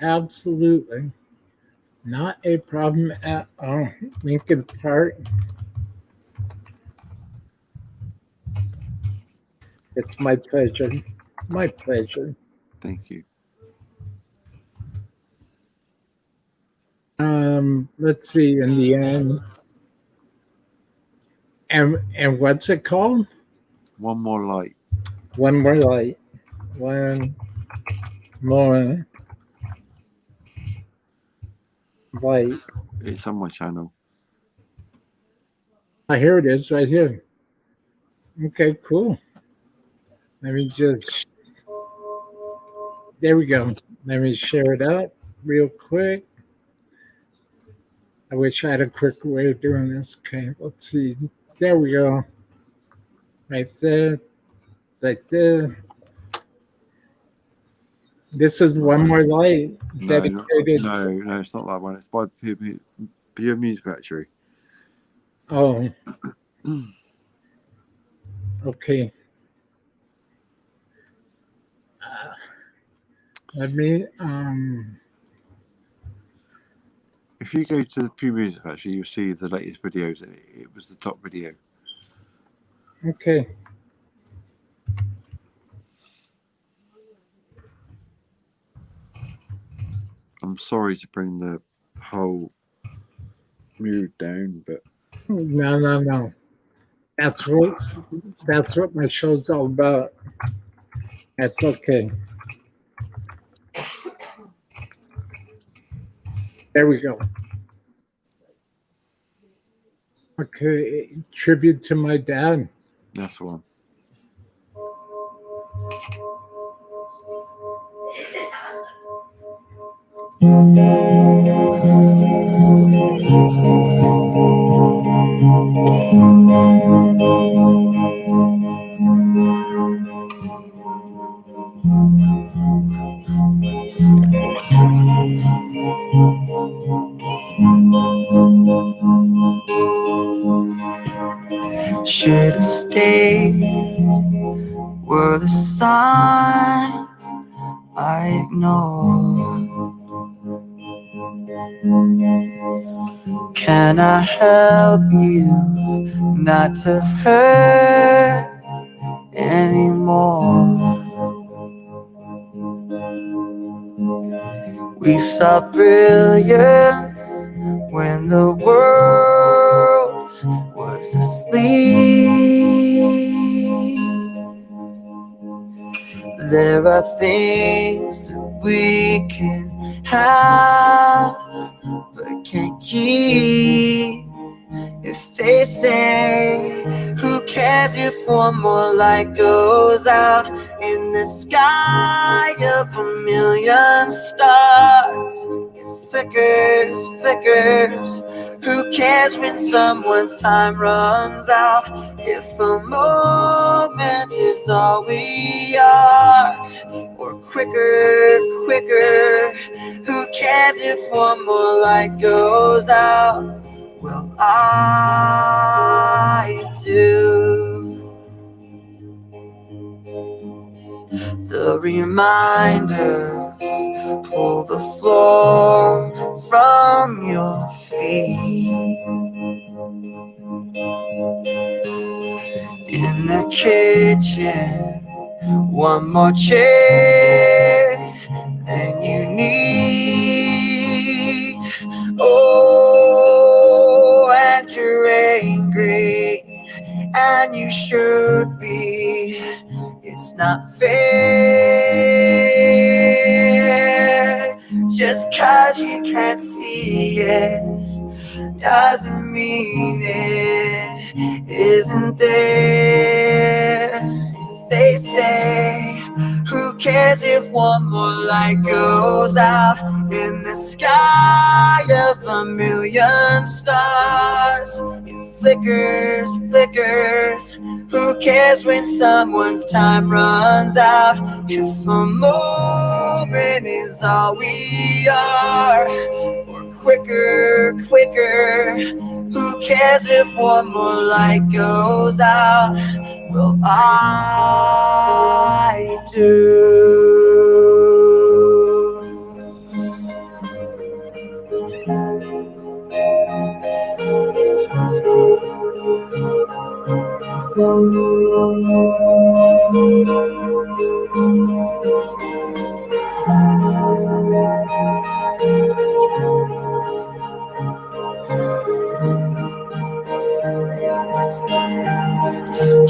Not a problem at all. Lincoln Park. It's my pleasure. My pleasure. Thank you. Let's see. In the end, and what's it called? One More Light. One More Light. One More Light. It's on my channel. Here it is, right here. Okay, cool. Let me just. There we go. Let me share it out real quick. I wish I had a quicker way of doing this. Okay, let's see. There we go. Right there. Like this. This is One More Light. Dedicated. No, it's not that one. It's by the Pure Music Factory. Oh. Okay. Let me. If you go to the Pure Music Factory, you'll see the latest videos. It was the top video. Okay. I'm sorry to bring the whole mood down, but No. That's what my show's all about. That's okay. There we go. Okay, tribute to my dad. That's the one. Should have stayed. Were the signs I ignored? Can I help you not to hurt anymore? We saw brilliance when the world was asleep. There are things that we can have but can't keep. If they say, who cares if one more light goes out in the sky of a million stars? It flickers, flickers. Who cares when someone's time runs out? If a moment is all we are, or quicker, quicker. Who cares if one more light goes out? Well, I do. The reminders pull the floor from your feet. In the kitchen, one more chair than you need. Oh, and you're angry, and you should be. It's not fair. Just 'cause you can't see it doesn't mean it isn't there. They say, who cares if one more light goes out in the sky of a million stars? It flickers, flickers. Who cares when someone's time runs out? If a moment is all we are, or quicker, quicker. Who cares if one more light goes out? Well, I do.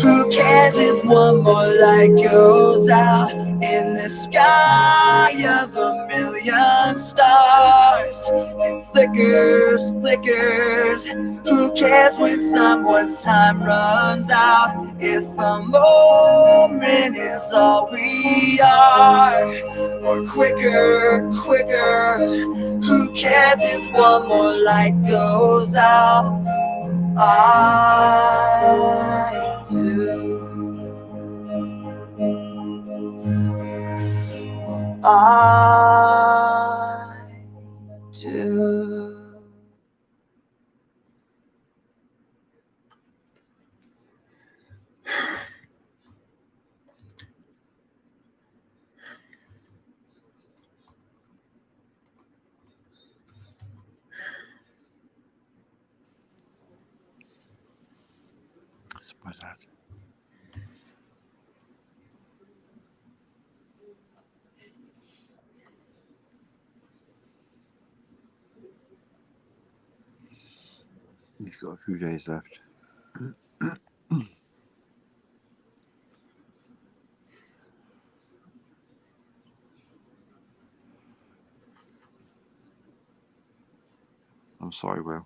Who cares if one more light goes out in the sky of a million stars? It flickers, flickers. Who cares when someone's time runs out? If a moment is all we are, or quicker, quicker. Who cares if one more light goes out? I do. I do. What's that? He's got a few days left. I'm sorry, Will.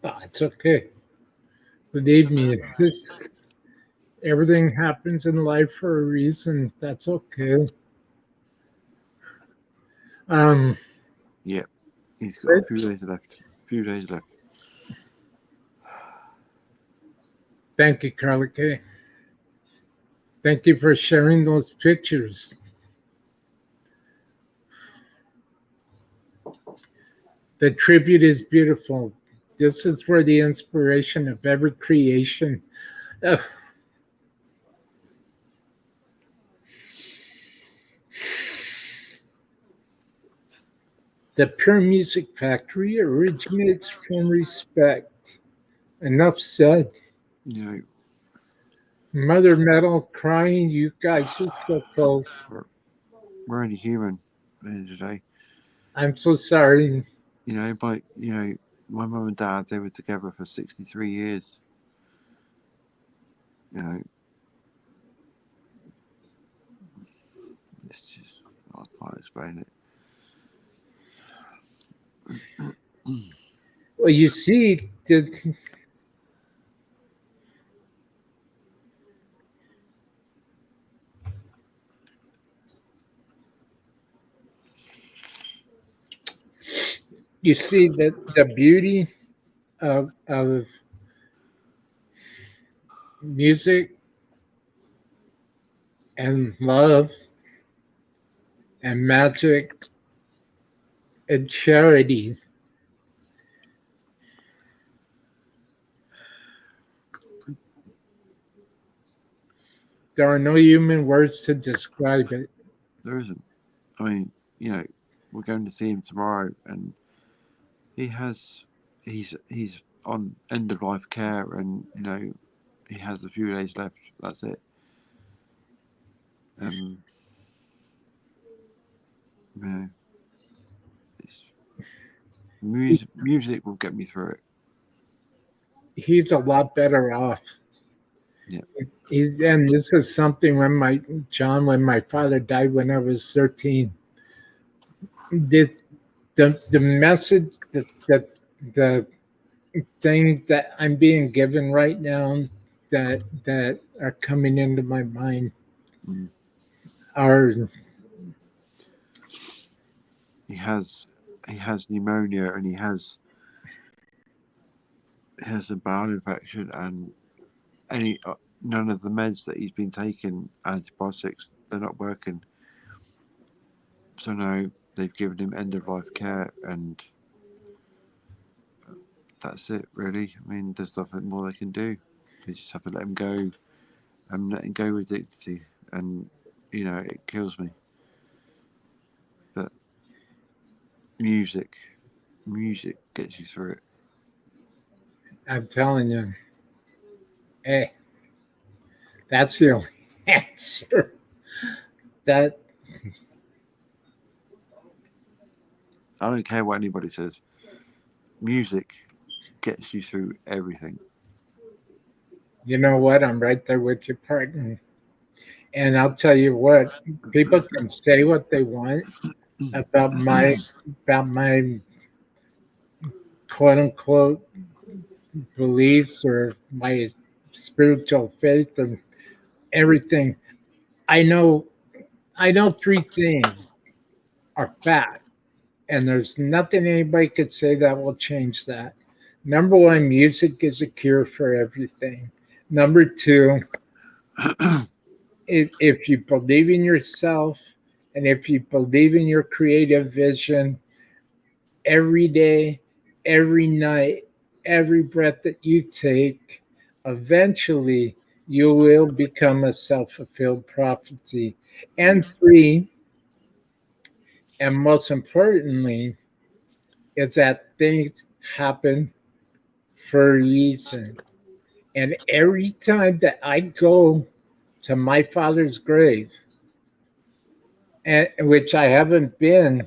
Oh, it's okay. Believe me, everything happens in life for a reason. That's okay. Um, Yeah, he's got a few days left. Thank you, Carla K. Thank you for sharing those pictures. The tribute is beautiful. This is where the inspiration of every creation. uh, the Pure Music Factory originates from respect. Enough said. You know, Mother Metal crying, you guys are so close. we're only human at the end of the day. I'm so sorry. You know, my mum and dad, they were together for 63 years. You know, it's just, I can't explain it. Well, you see, you see that the beauty of music and love and magic and charity. There are no human words to describe it. There isn't. I mean, you know, we're going to see him tomorrow, and he's on end of life care, and you know, he has a few days left. That's it. You know, music will get me through it. He's a lot better off. Yeah. And this is something when my father died when I was 13. The message the thing that I'm being given right now that are coming into my mind are He has pneumonia, and he has a bowel infection, and none of the meds that he's been taking, antibiotics, they're not working. So now they've given him end of life care, and that's it, really. I mean, there's nothing more they can do. They just have to let him go, and let him go with dignity. And you know, it kills me. But music gets you through it. I'm telling you, hey, that's the only answer. That I don't care what anybody says. Music gets you through everything. you know what? I'm right there with you, partner. And I'll tell you what, people can say what they want about my quote unquote beliefs or my spiritual faith and everything. I know three things are fact, and there's nothing anybody could say that will change that. Number one, music is a cure for everything. Number two, if you believe in yourself and if you believe in your creative vision, every day, every night, every breath that you take, eventually you will become a self fulfilled prophecy. And three, and most importantly, is that things happen for a reason. And every time that I go to my father's grave, and which I haven't been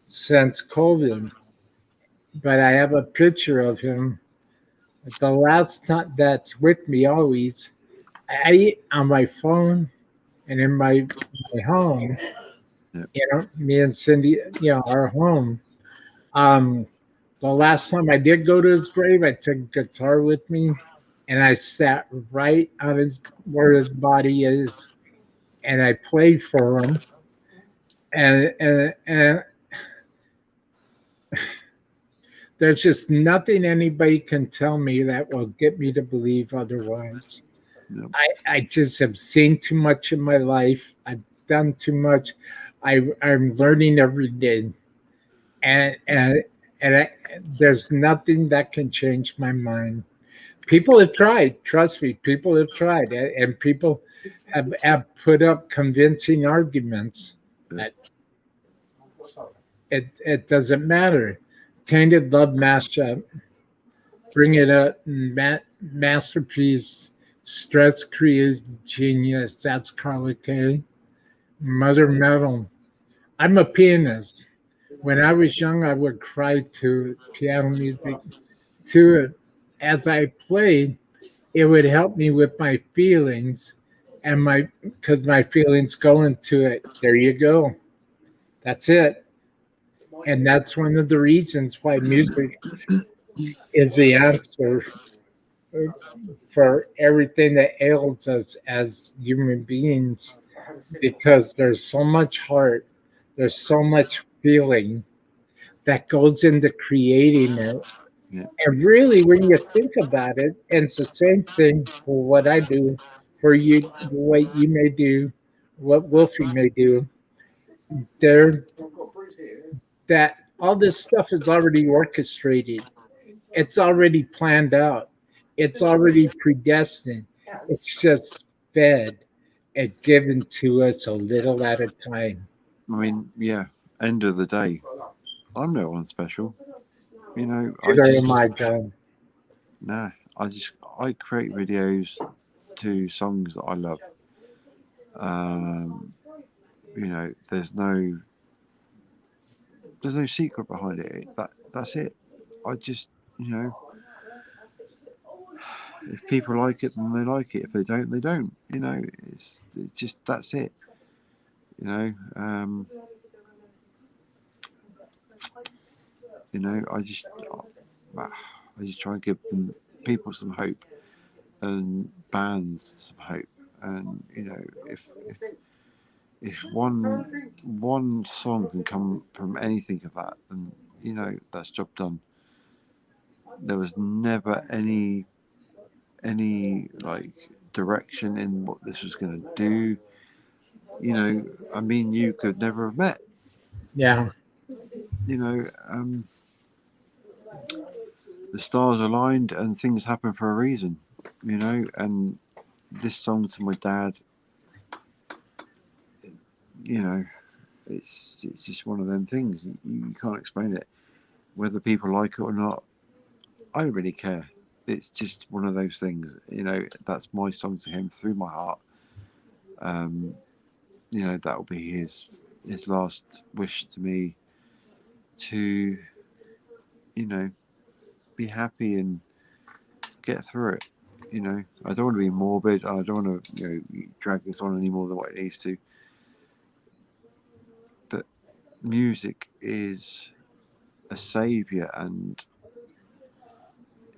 since COVID, but I have a picture of him The last time that's with me always, I eat on my phone and in my home. Yep. Me and Cindy, our home. Um, the last time I did go to his grave, I took guitar with me, and I sat right on his where his body is, and I played for him. And there's just nothing anybody can tell me that will get me to believe otherwise. Yep. I just have seen too much in my life. I've done too much. I'm learning every day, and there's nothing that can change my mind. People have tried. Trust me, people have tried, and people have put up convincing arguments that it doesn't matter. Tainted Love mashup, Bring It Up, Masterpiece, Stress Creative Genius. That's Carla Kay. Mother Metal. I'm a pianist. When I was young, I would cry to piano music. To it, as I played, it would help me with my feelings, and because my feelings go into it. There you go. That's it. And that's one of the reasons why music is the answer for everything that ails us as human beings, because there's so much heart, there's so much feeling that goes into creating it. Yeah. And really, when you think about it, and it's the same thing for what I do, for you, what you may do, what Wolfie may do, there, that all this stuff is already orchestrated. It's already planned out. It's already predestined. It's just fed and given to us a little at a time. I mean, yeah. End of the day, I'm no one special. I Neither just am I, John. nah. I create videos to songs that I love. There's no secret behind it. That's it. I just if people like it, then they like it. If they don't, they don't. It's just that's it. Um, I just try and give people some hope and bands some hope. And if one song can come from anything of that, then that's job done. There was never any like direction in what this was going to do. I mean, you could never have met. Yeah. The stars aligned and things happen for a reason. And this song to my dad, it's just one of them things. You can't explain it. Whether people like it or not, I don't really care. It's just one of those things. That's my song to him through my heart. That'll be his last wish to me, to be happy and get through it. I don't want to be morbid. I don't want to drag this on any more than what it needs to. But music is a savior, and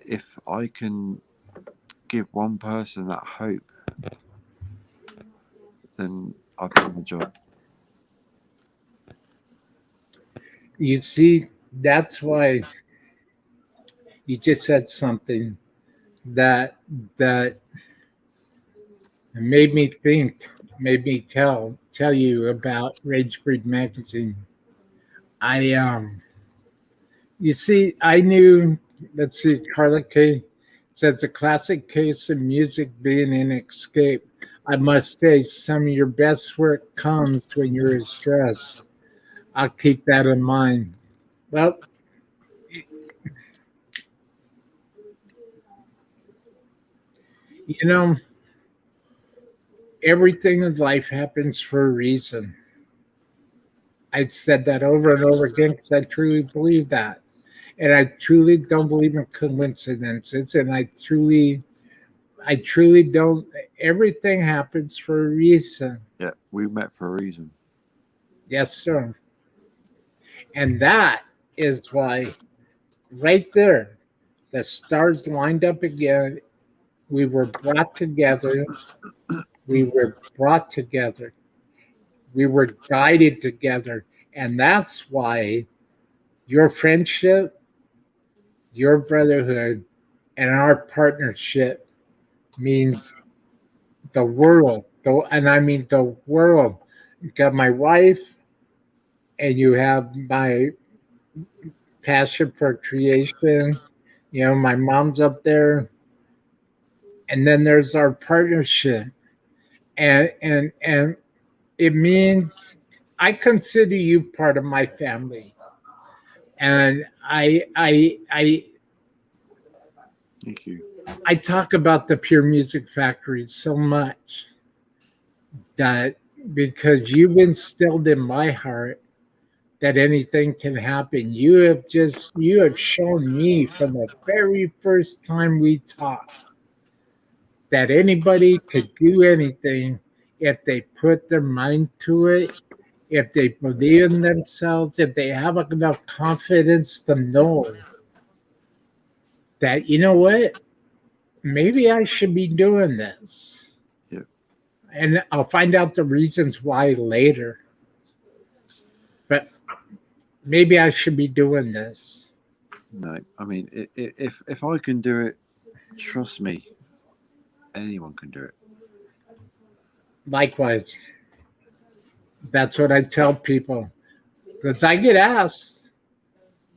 if I can give one person that hope, then I've done my job. You see, that's why you just said something that made me think, made me tell you about Rage Breed magazine. You see, I knew. Let's see, Carla Kay says a classic case of music being an escape. I must say, some of your best work comes when you're stressed. I'll keep that in mind. Well, everything in life happens for a reason. I said that over and over again because I truly believe that. And I truly don't believe in coincidences, and I truly don't. Everything happens for a reason. Yeah, we met for a reason. Yes, sir. And that is why, right there, the stars lined up again. We were brought together. We were brought together. We were guided together. And that's why your friendship, your brotherhood, and our partnership means the world. And I mean the world. You got my wife, and you have my passion for creation. You know, my mom's up there, and then there's our partnership, and it means I consider you part of my family, and Thank you. I talk about the Pure Music Factory so much that because you've instilled in my heart that anything can happen. You have shown me from the very first time we talked that anybody could do anything if they put their mind to it, if they believe in themselves, if they have enough confidence to know that, you know what, maybe I should be doing this. Yeah. And I'll find out the reasons why later. But maybe I should be doing this. No, I mean, if I can do it, trust me, anyone can do it. Likewise, that's what I tell people. Because I get asked,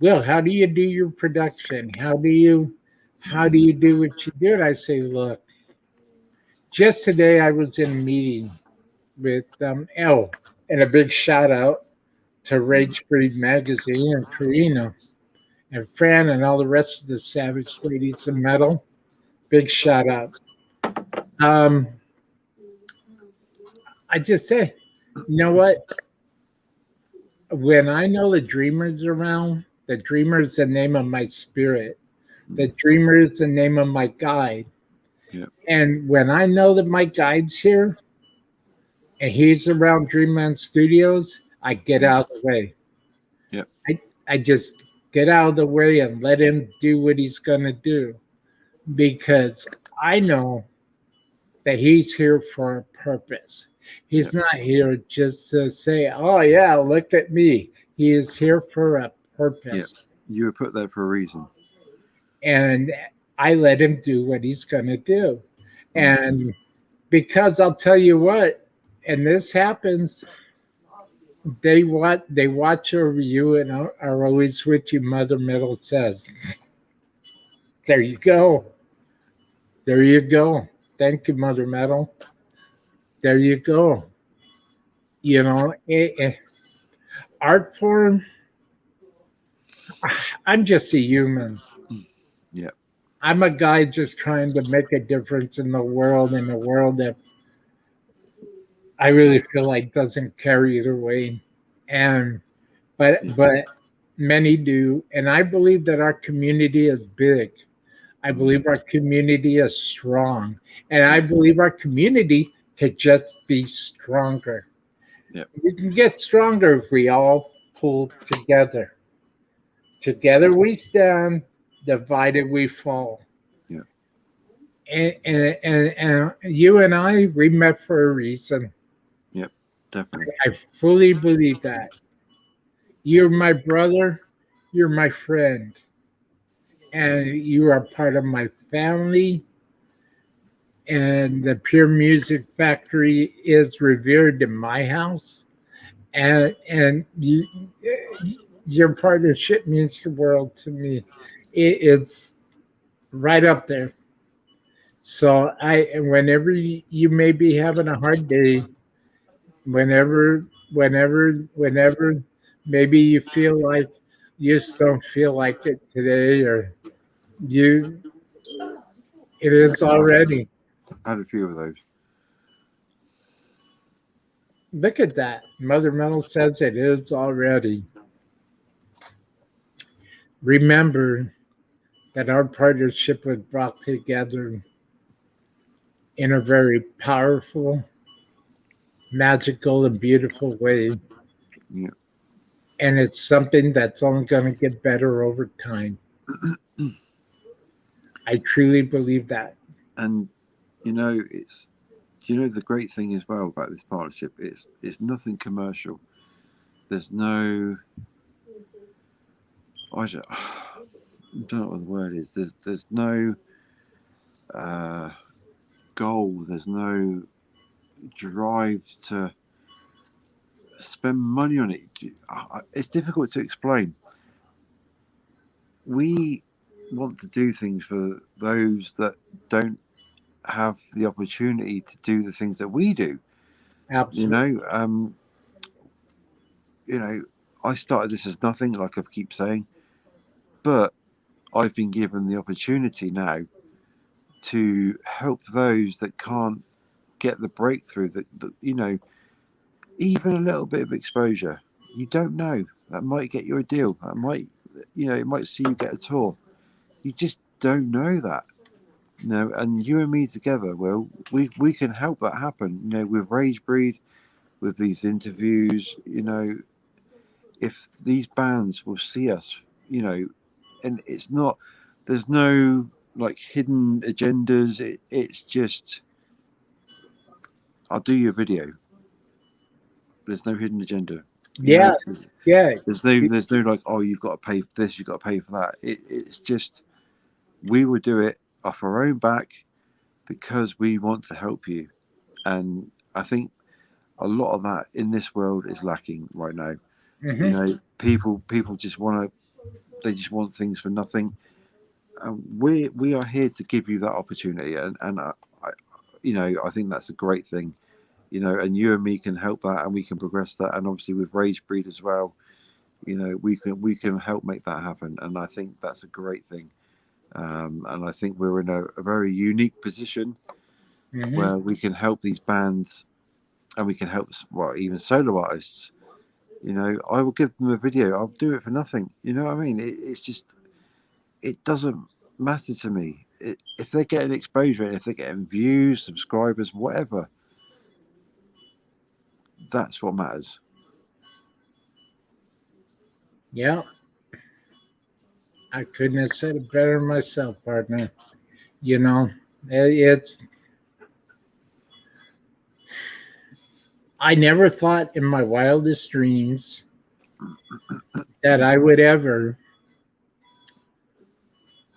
Will, how do you do your production? How do you do what you do? And I say, look, just today I was in a meeting with L, and a big shout out to Rage Breed Magazine and Karina and Fran and all the rest of the Savage Ladies of Metal. Big shout out. I just say, you know what? When I know the Dreamer's around, the Dreamer is the name of my spirit. The Dreamer is the name of my guide. Yeah. And when I know that my guide's here and he's around Dreamland Studios, I get out of the way. Yeah. I just get out of the way and let him do what he's going to do, because I know that he's here for a purpose. He's not here just to say, oh, yeah, look at me. He is here for a purpose. Yeah. You were put there for a reason. And I let him do what he's going to do. And because I'll tell you what, and this happens, they watch over you and are always with you, Mother Metal says. There you go. There you go. Thank you, Mother Metal. There you go. You know, art form, I'm just a human. Yeah. I'm a guy just trying to make a difference in the world that I really feel like doesn't carry either way. But many do. And I believe that our community is big. I believe our community is strong. And I believe our community could just be stronger. Yep. We can get stronger if we all pull together. Together we stand, divided we fall. Yeah. And you and I, we met for a reason. Yep, definitely. I fully believe that. You're my brother, you're my friend, and you are part of my family. And the Pure Music Factory is revered in my house. And your partnership means the world to me. It's right up there. So whenever you may be having a hard day, whenever maybe you feel like you just don't feel like it today, or it is already. I had a few of those. Look at that. Mother Metal says it is already. remember that our partnership was brought together in a very powerful, magical, and beautiful way. Yeah. And it's something that's only going to get better over time. I truly believe that. And it's the great thing as well about this partnership is it's nothing commercial. There's no I don't know what the word is. There's no goal. There's no drive to spend money on it. It's difficult to explain. We want to do things for those that don't have the opportunity to do the things that we do. Absolutely. I started this as nothing, like I keep saying, but I've been given the opportunity now to help those that can't get the breakthrough, that even a little bit of exposure. You don't know, that might get you a deal, that might it might see you get a tour. You just don't know that. And you and me together, Will, we can help that happen. With Rage Breed, with these interviews, if these bands will see us, and it's not, there's no like hidden agendas. It's just, I'll do your video. There's no hidden agenda. Yeah. There's no like, oh, you've got to pay for this, you've got to pay for that. It's just, we will do it off our own back because we want to help you. And I think a lot of that in this world is lacking right now. Mm-hmm. People just want things for nothing. We are here to give you that opportunity, and I think that's a great thing. And you and me can help that, and we can progress that, and obviously with Rage Breed as well, we can help make that happen, and I think that's a great thing. And I think we're in a very unique position where we can help these bands, and we can help even solo artists. I will give them a video. I'll do it for nothing. You know what I mean? It's just, it doesn't matter to me. If they're getting exposure, if they're getting views, subscribers, whatever, that's what matters. Yeah. I couldn't have said it better myself, partner. It's, I never thought in my wildest dreams that I would ever,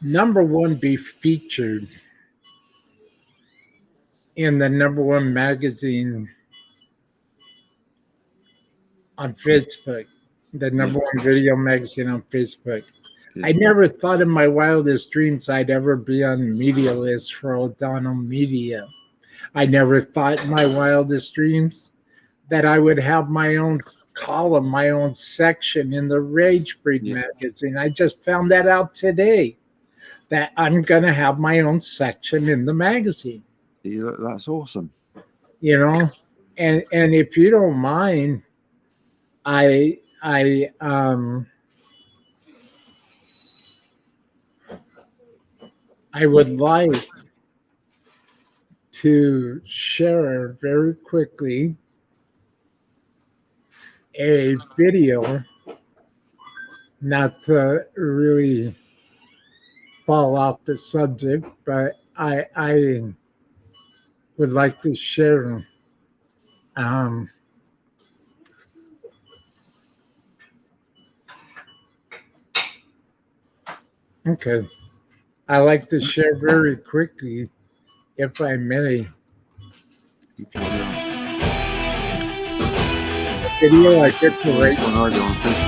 number one, be featured in the number one magazine on Facebook, the number one video magazine on Facebook. I never thought in my wildest dreams I'd ever be on the media list for O'Donnell Media. I never thought in my wildest dreams that I would have my own column, my own section in the Rage Breed magazine. I just found that out today, that I'm going to have my own section in the magazine. That's awesome. And if you don't mind, I would like to share very quickly a video, not to really fall off the subject, but I would like to share okay. I like to share very quickly, if I may. You can Video I get to rate on Facebook.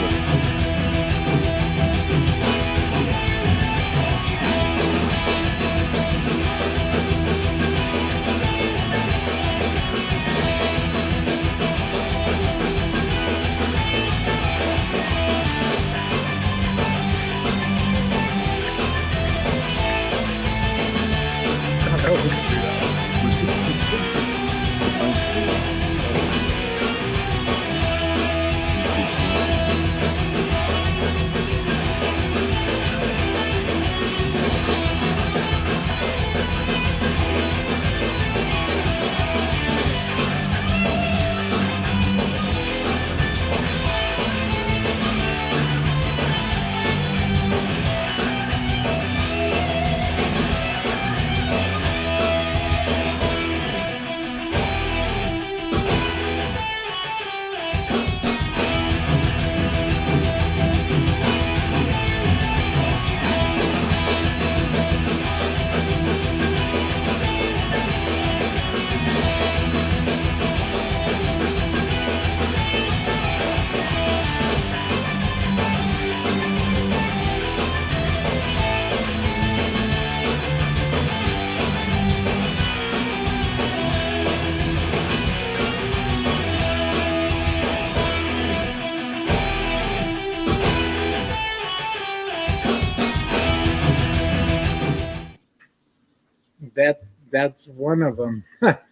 that's one of them. That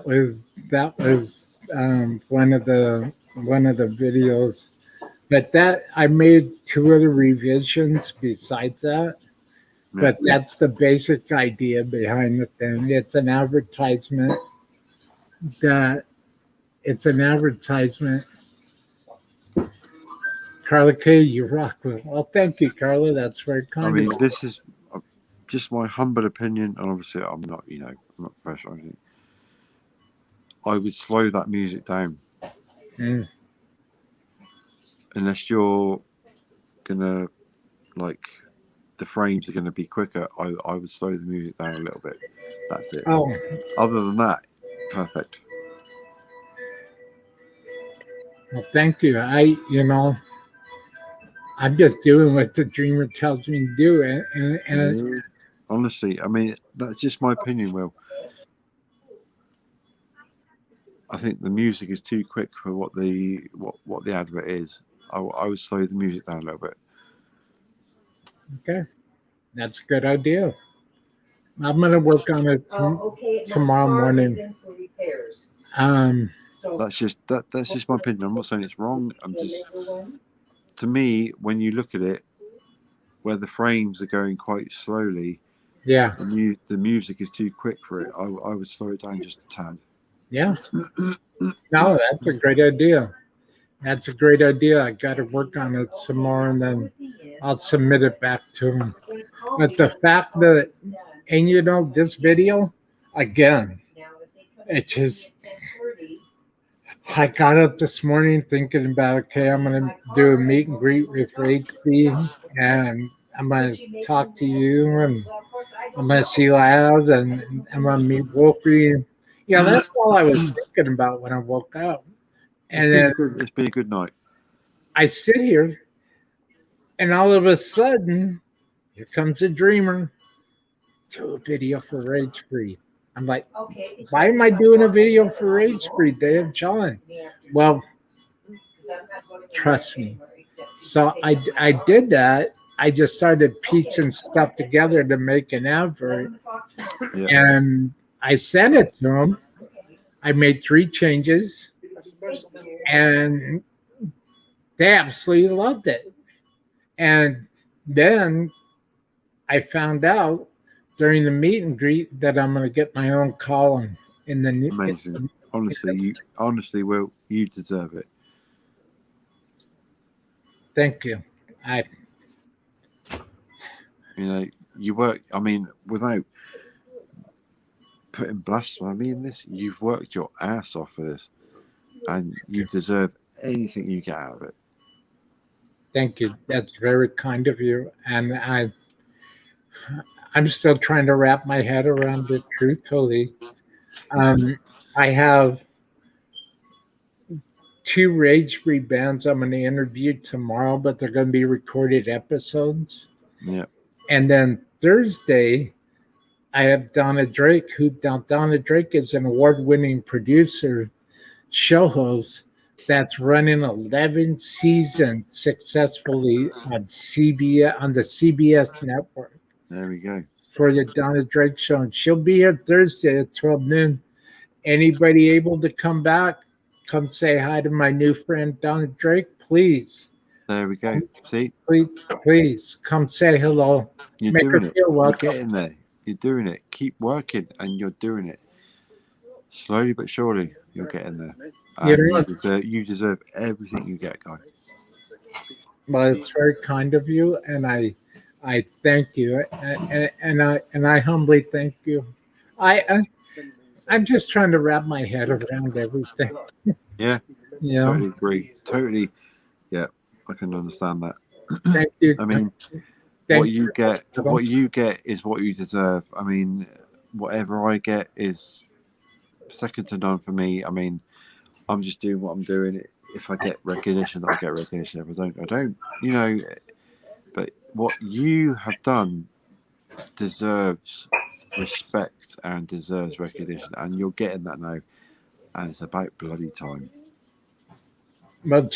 was one of the videos. But that I made two other revisions besides that. But that's the basic idea behind the thing. It's an advertisement that it's an advertisement. Carla K, you rock. Well, thank you, Carla. That's very kind. I mean, of you. this is just my humble opinion, and obviously, I'm not, I'm not professional or anything. I would slow that music down. Mm. Unless you're gonna like the frames are gonna be quicker, I would slow the music down a little bit. That's it. Oh, Other than that, perfect. well, thank you. I'm just doing what the dreamer tells me to do, and Yeah. Honestly, I mean, that's just my opinion, Will. I think the music is too quick for what the advert is. I would slow the music down a little bit. okay, that's a good idea. I'm gonna work on it tomorrow morning. That's just my opinion. I'm not saying it's wrong. I'm just, to me, when you look at it, where the frames are going quite slowly, Yeah, the music is too quick for it. I would slow it down just a tad. yeah. No, that's a great idea. That's a great idea. I got to work on it some more, and then I'll submit it back to him. But the fact that, and this video, again, it just, I got up this morning thinking about, okay, I'm going to do a meet and greet with HB, and I'm going to talk to you, and I'm going to see Laz, and I'm going to meet Wolfie. Yeah, that's all I was thinking about when I woke up. And it's been a good night. I sit here, and all of a sudden, here comes a dreamer. Do a video for Rage Free. I'm like, why am I doing a video for Rage Free? They have John. Well, trust me. So I did that. I just started piecing stuff together to make an advert, and I sent it to him. I made 3 changes, and they absolutely loved it. And then I found out during the meet and greet that I'm going to get my own column in the new. Amazing. Honestly, Will, you deserve it. Thank you. You work. I mean, without putting blasphemy in this, you've worked your ass off for this, and you deserve anything you get out of it. Thank you. That's very kind of you. And I'm still trying to wrap my head around it truthfully. I have 2 rage-free bands I'm going to interview tomorrow, but they're going to be recorded episodes. Yeah. And then Thursday, I have Donna Drake, Donna Drake is an award-winning producer, show host that's running 11 seasons successfully on the CBS network. There we go. For the Donna Drake show. And she'll be here Thursday at 12 noon. Anybody able to come back, come say hi to my new friend Donna Drake, please. There we go. See? Please come say hello. You're Make doing her it. feel welcome. You're getting there. You're doing it. Keep working, and you're doing it. Slowly but surely, you're getting there. You deserve everything you get, guy. Well, it's very kind of you, and I thank you, and I humbly thank you. I'm just trying to wrap my head around everything. Yeah, totally agree. Totally, yeah, I can understand that. Thank you. I mean, what you get is what you deserve. I mean, whatever I get is second to none for me. I mean, I'm just doing what I'm doing. If I get recognition, I get recognition. If I don't, I don't. But what you have done deserves respect and deserves recognition, and you're getting that now, and it's about bloody time. Well,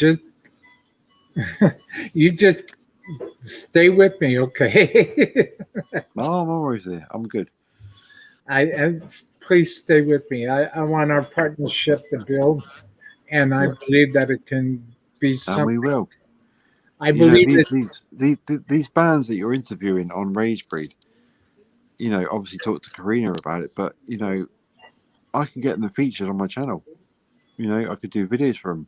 Stay with me, okay? Oh, I'm always there. I'm good. Please stay with me. I want our partnership to build, and I believe that it can be And something. we will. I You know, believe these bands that you're interviewing on Rage Breed, you know, obviously talk to Karina about it, but you know, I can get them featured on my channel. You know, I could do videos for them.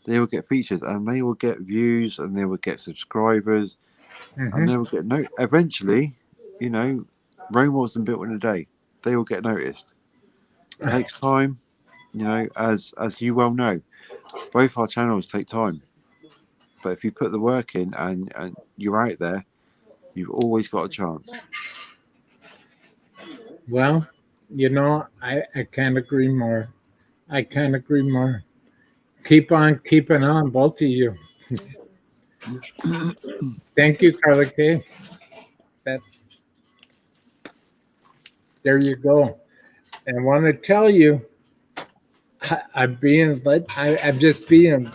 They will get featured, and they will get views, and they will get subscribers, and they will get eventually, you know, Rome wasn't built in a day. They will get noticed. It takes time, you know, as you well know. Both our channels take time, but if you put the work in and you're out there, you've always got a chance. Well, you know, I can't agree more. I can't agree more. Keep on keeping on, both of you. Thank you, Carla K. There you go. And I want to tell you, I'm just being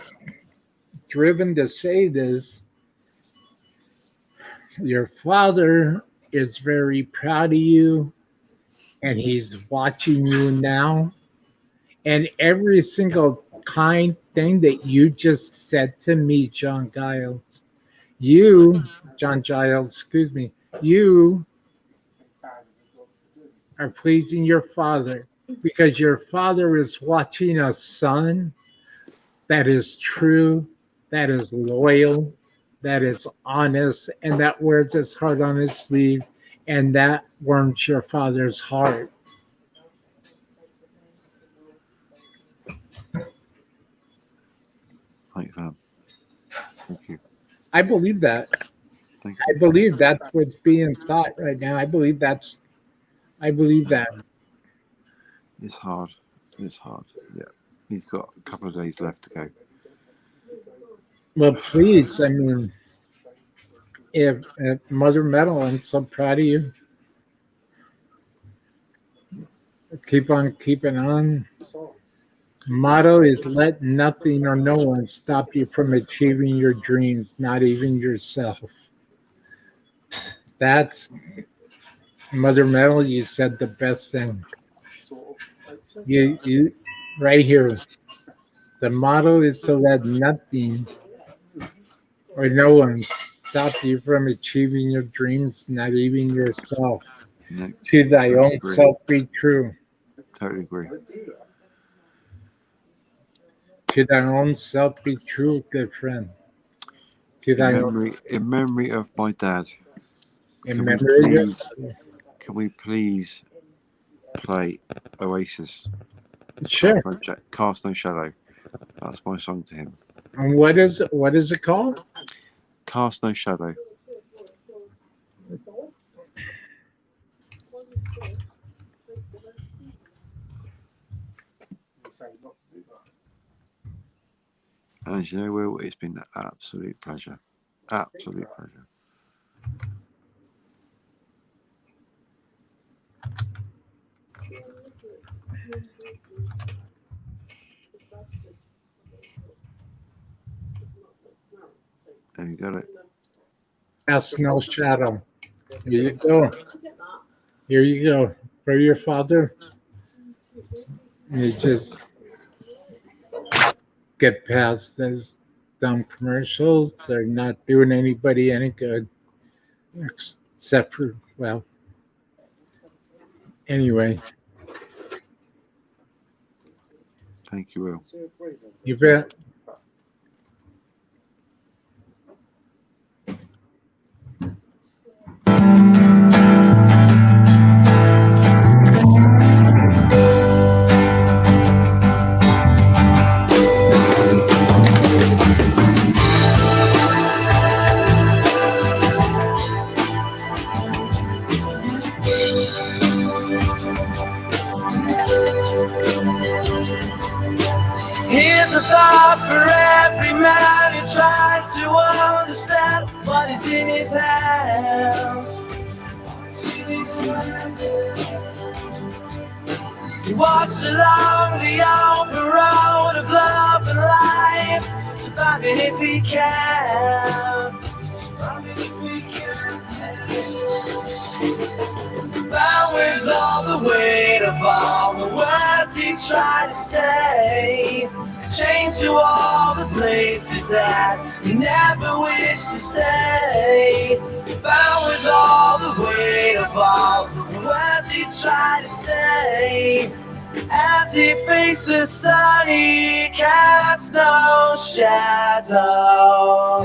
driven to say this. Your father is very proud of you, and he's watching you now. And every single kind thing that you just said to me, John Giles, you are pleasing your father because your father is watching a son that is true, that is loyal, that is honest, and that wears his heart on his sleeve, and that warms your father's heart. Thanks, man. Thank you. I believe that. Thank I believe that's what's being thought right now. I believe that. It's hard. It's hard. Yeah. He's got a couple of days left to go. Well, please, I mean, if Mother Metal, I'm so proud of you. Keep on keeping on. Motto is let nothing or no one stop you from achieving your dreams, not even yourself. That's Mother Metal. You said the best thing. You right here. The motto is to let nothing or no one stop you from achieving your dreams, not even yourself. No, To thy own agree. self be true. Totally agree. To thy own self be true, good friend. To thy In memory of my dad. In memory of Can we please play Oasis? Sure. Cast No Shadow. That's my song to him. And what is it called? Cast No Shadow. And as you know, Will, it's been an absolute pleasure. Absolute pleasure. And you got it. Cast no shadow. Here you go. Here you go. For your father. You just get past those dumb commercials. They're not doing anybody any good. Except for, well, anyway. Thank you, Will. You bet. Here's a thought for every man who tries to understand what is in his hands. He walks along the open road of love and life, surviving if he can. tried to stay, chained to all the places that he never wished to stay, bound with all the weight of all the words he tried to say. As he faced the sun, he cast no shadow.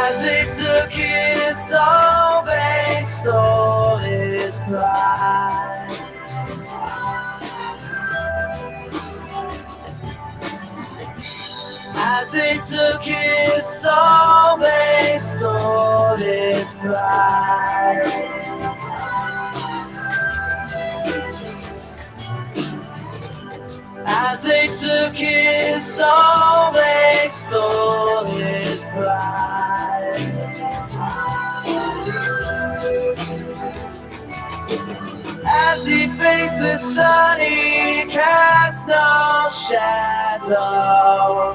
As they took his soul, they stole his pride. As they took his soul, they stole his pride. As they took his soul, they stole his pride. As he faced the sun, he cast no shadow.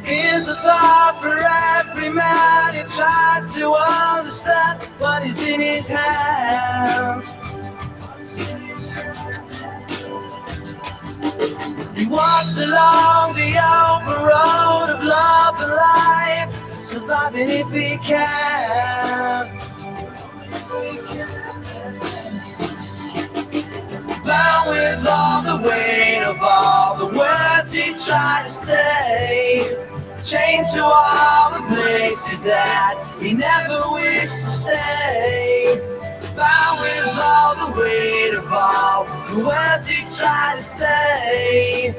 Here's a thought for every man who tries to understand what is in his hands. He walks along the open road of love and life, surviving if he can. Bound with all the weight of all the words he tried to say, chained to all the places that he never wished to stay, bound with all the weight of all the words he tried to say.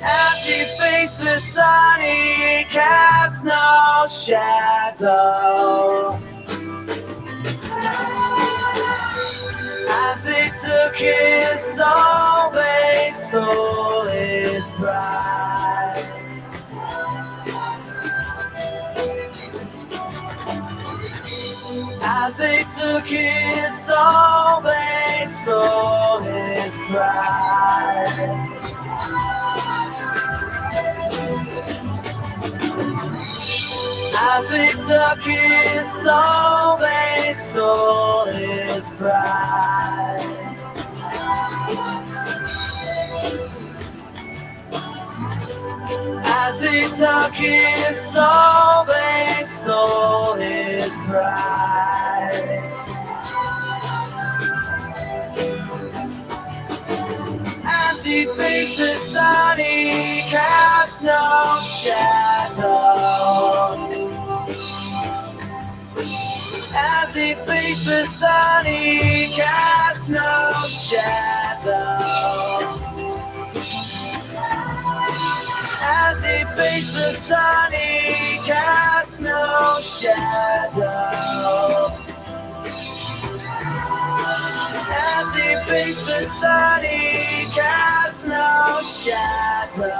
As he faced the sun, he cast no shadow. As they took his soul, they stole his pride. As they took his soul, they stole his pride. As they took his soul, they stole his pride. As they took his soul, they stole his pride. As he faced the sun, he cast no shadow. As he faced the sun, he cast no shadow. As he faced the sun, he cast no shadow. As he faced the sun, he cast no shadow.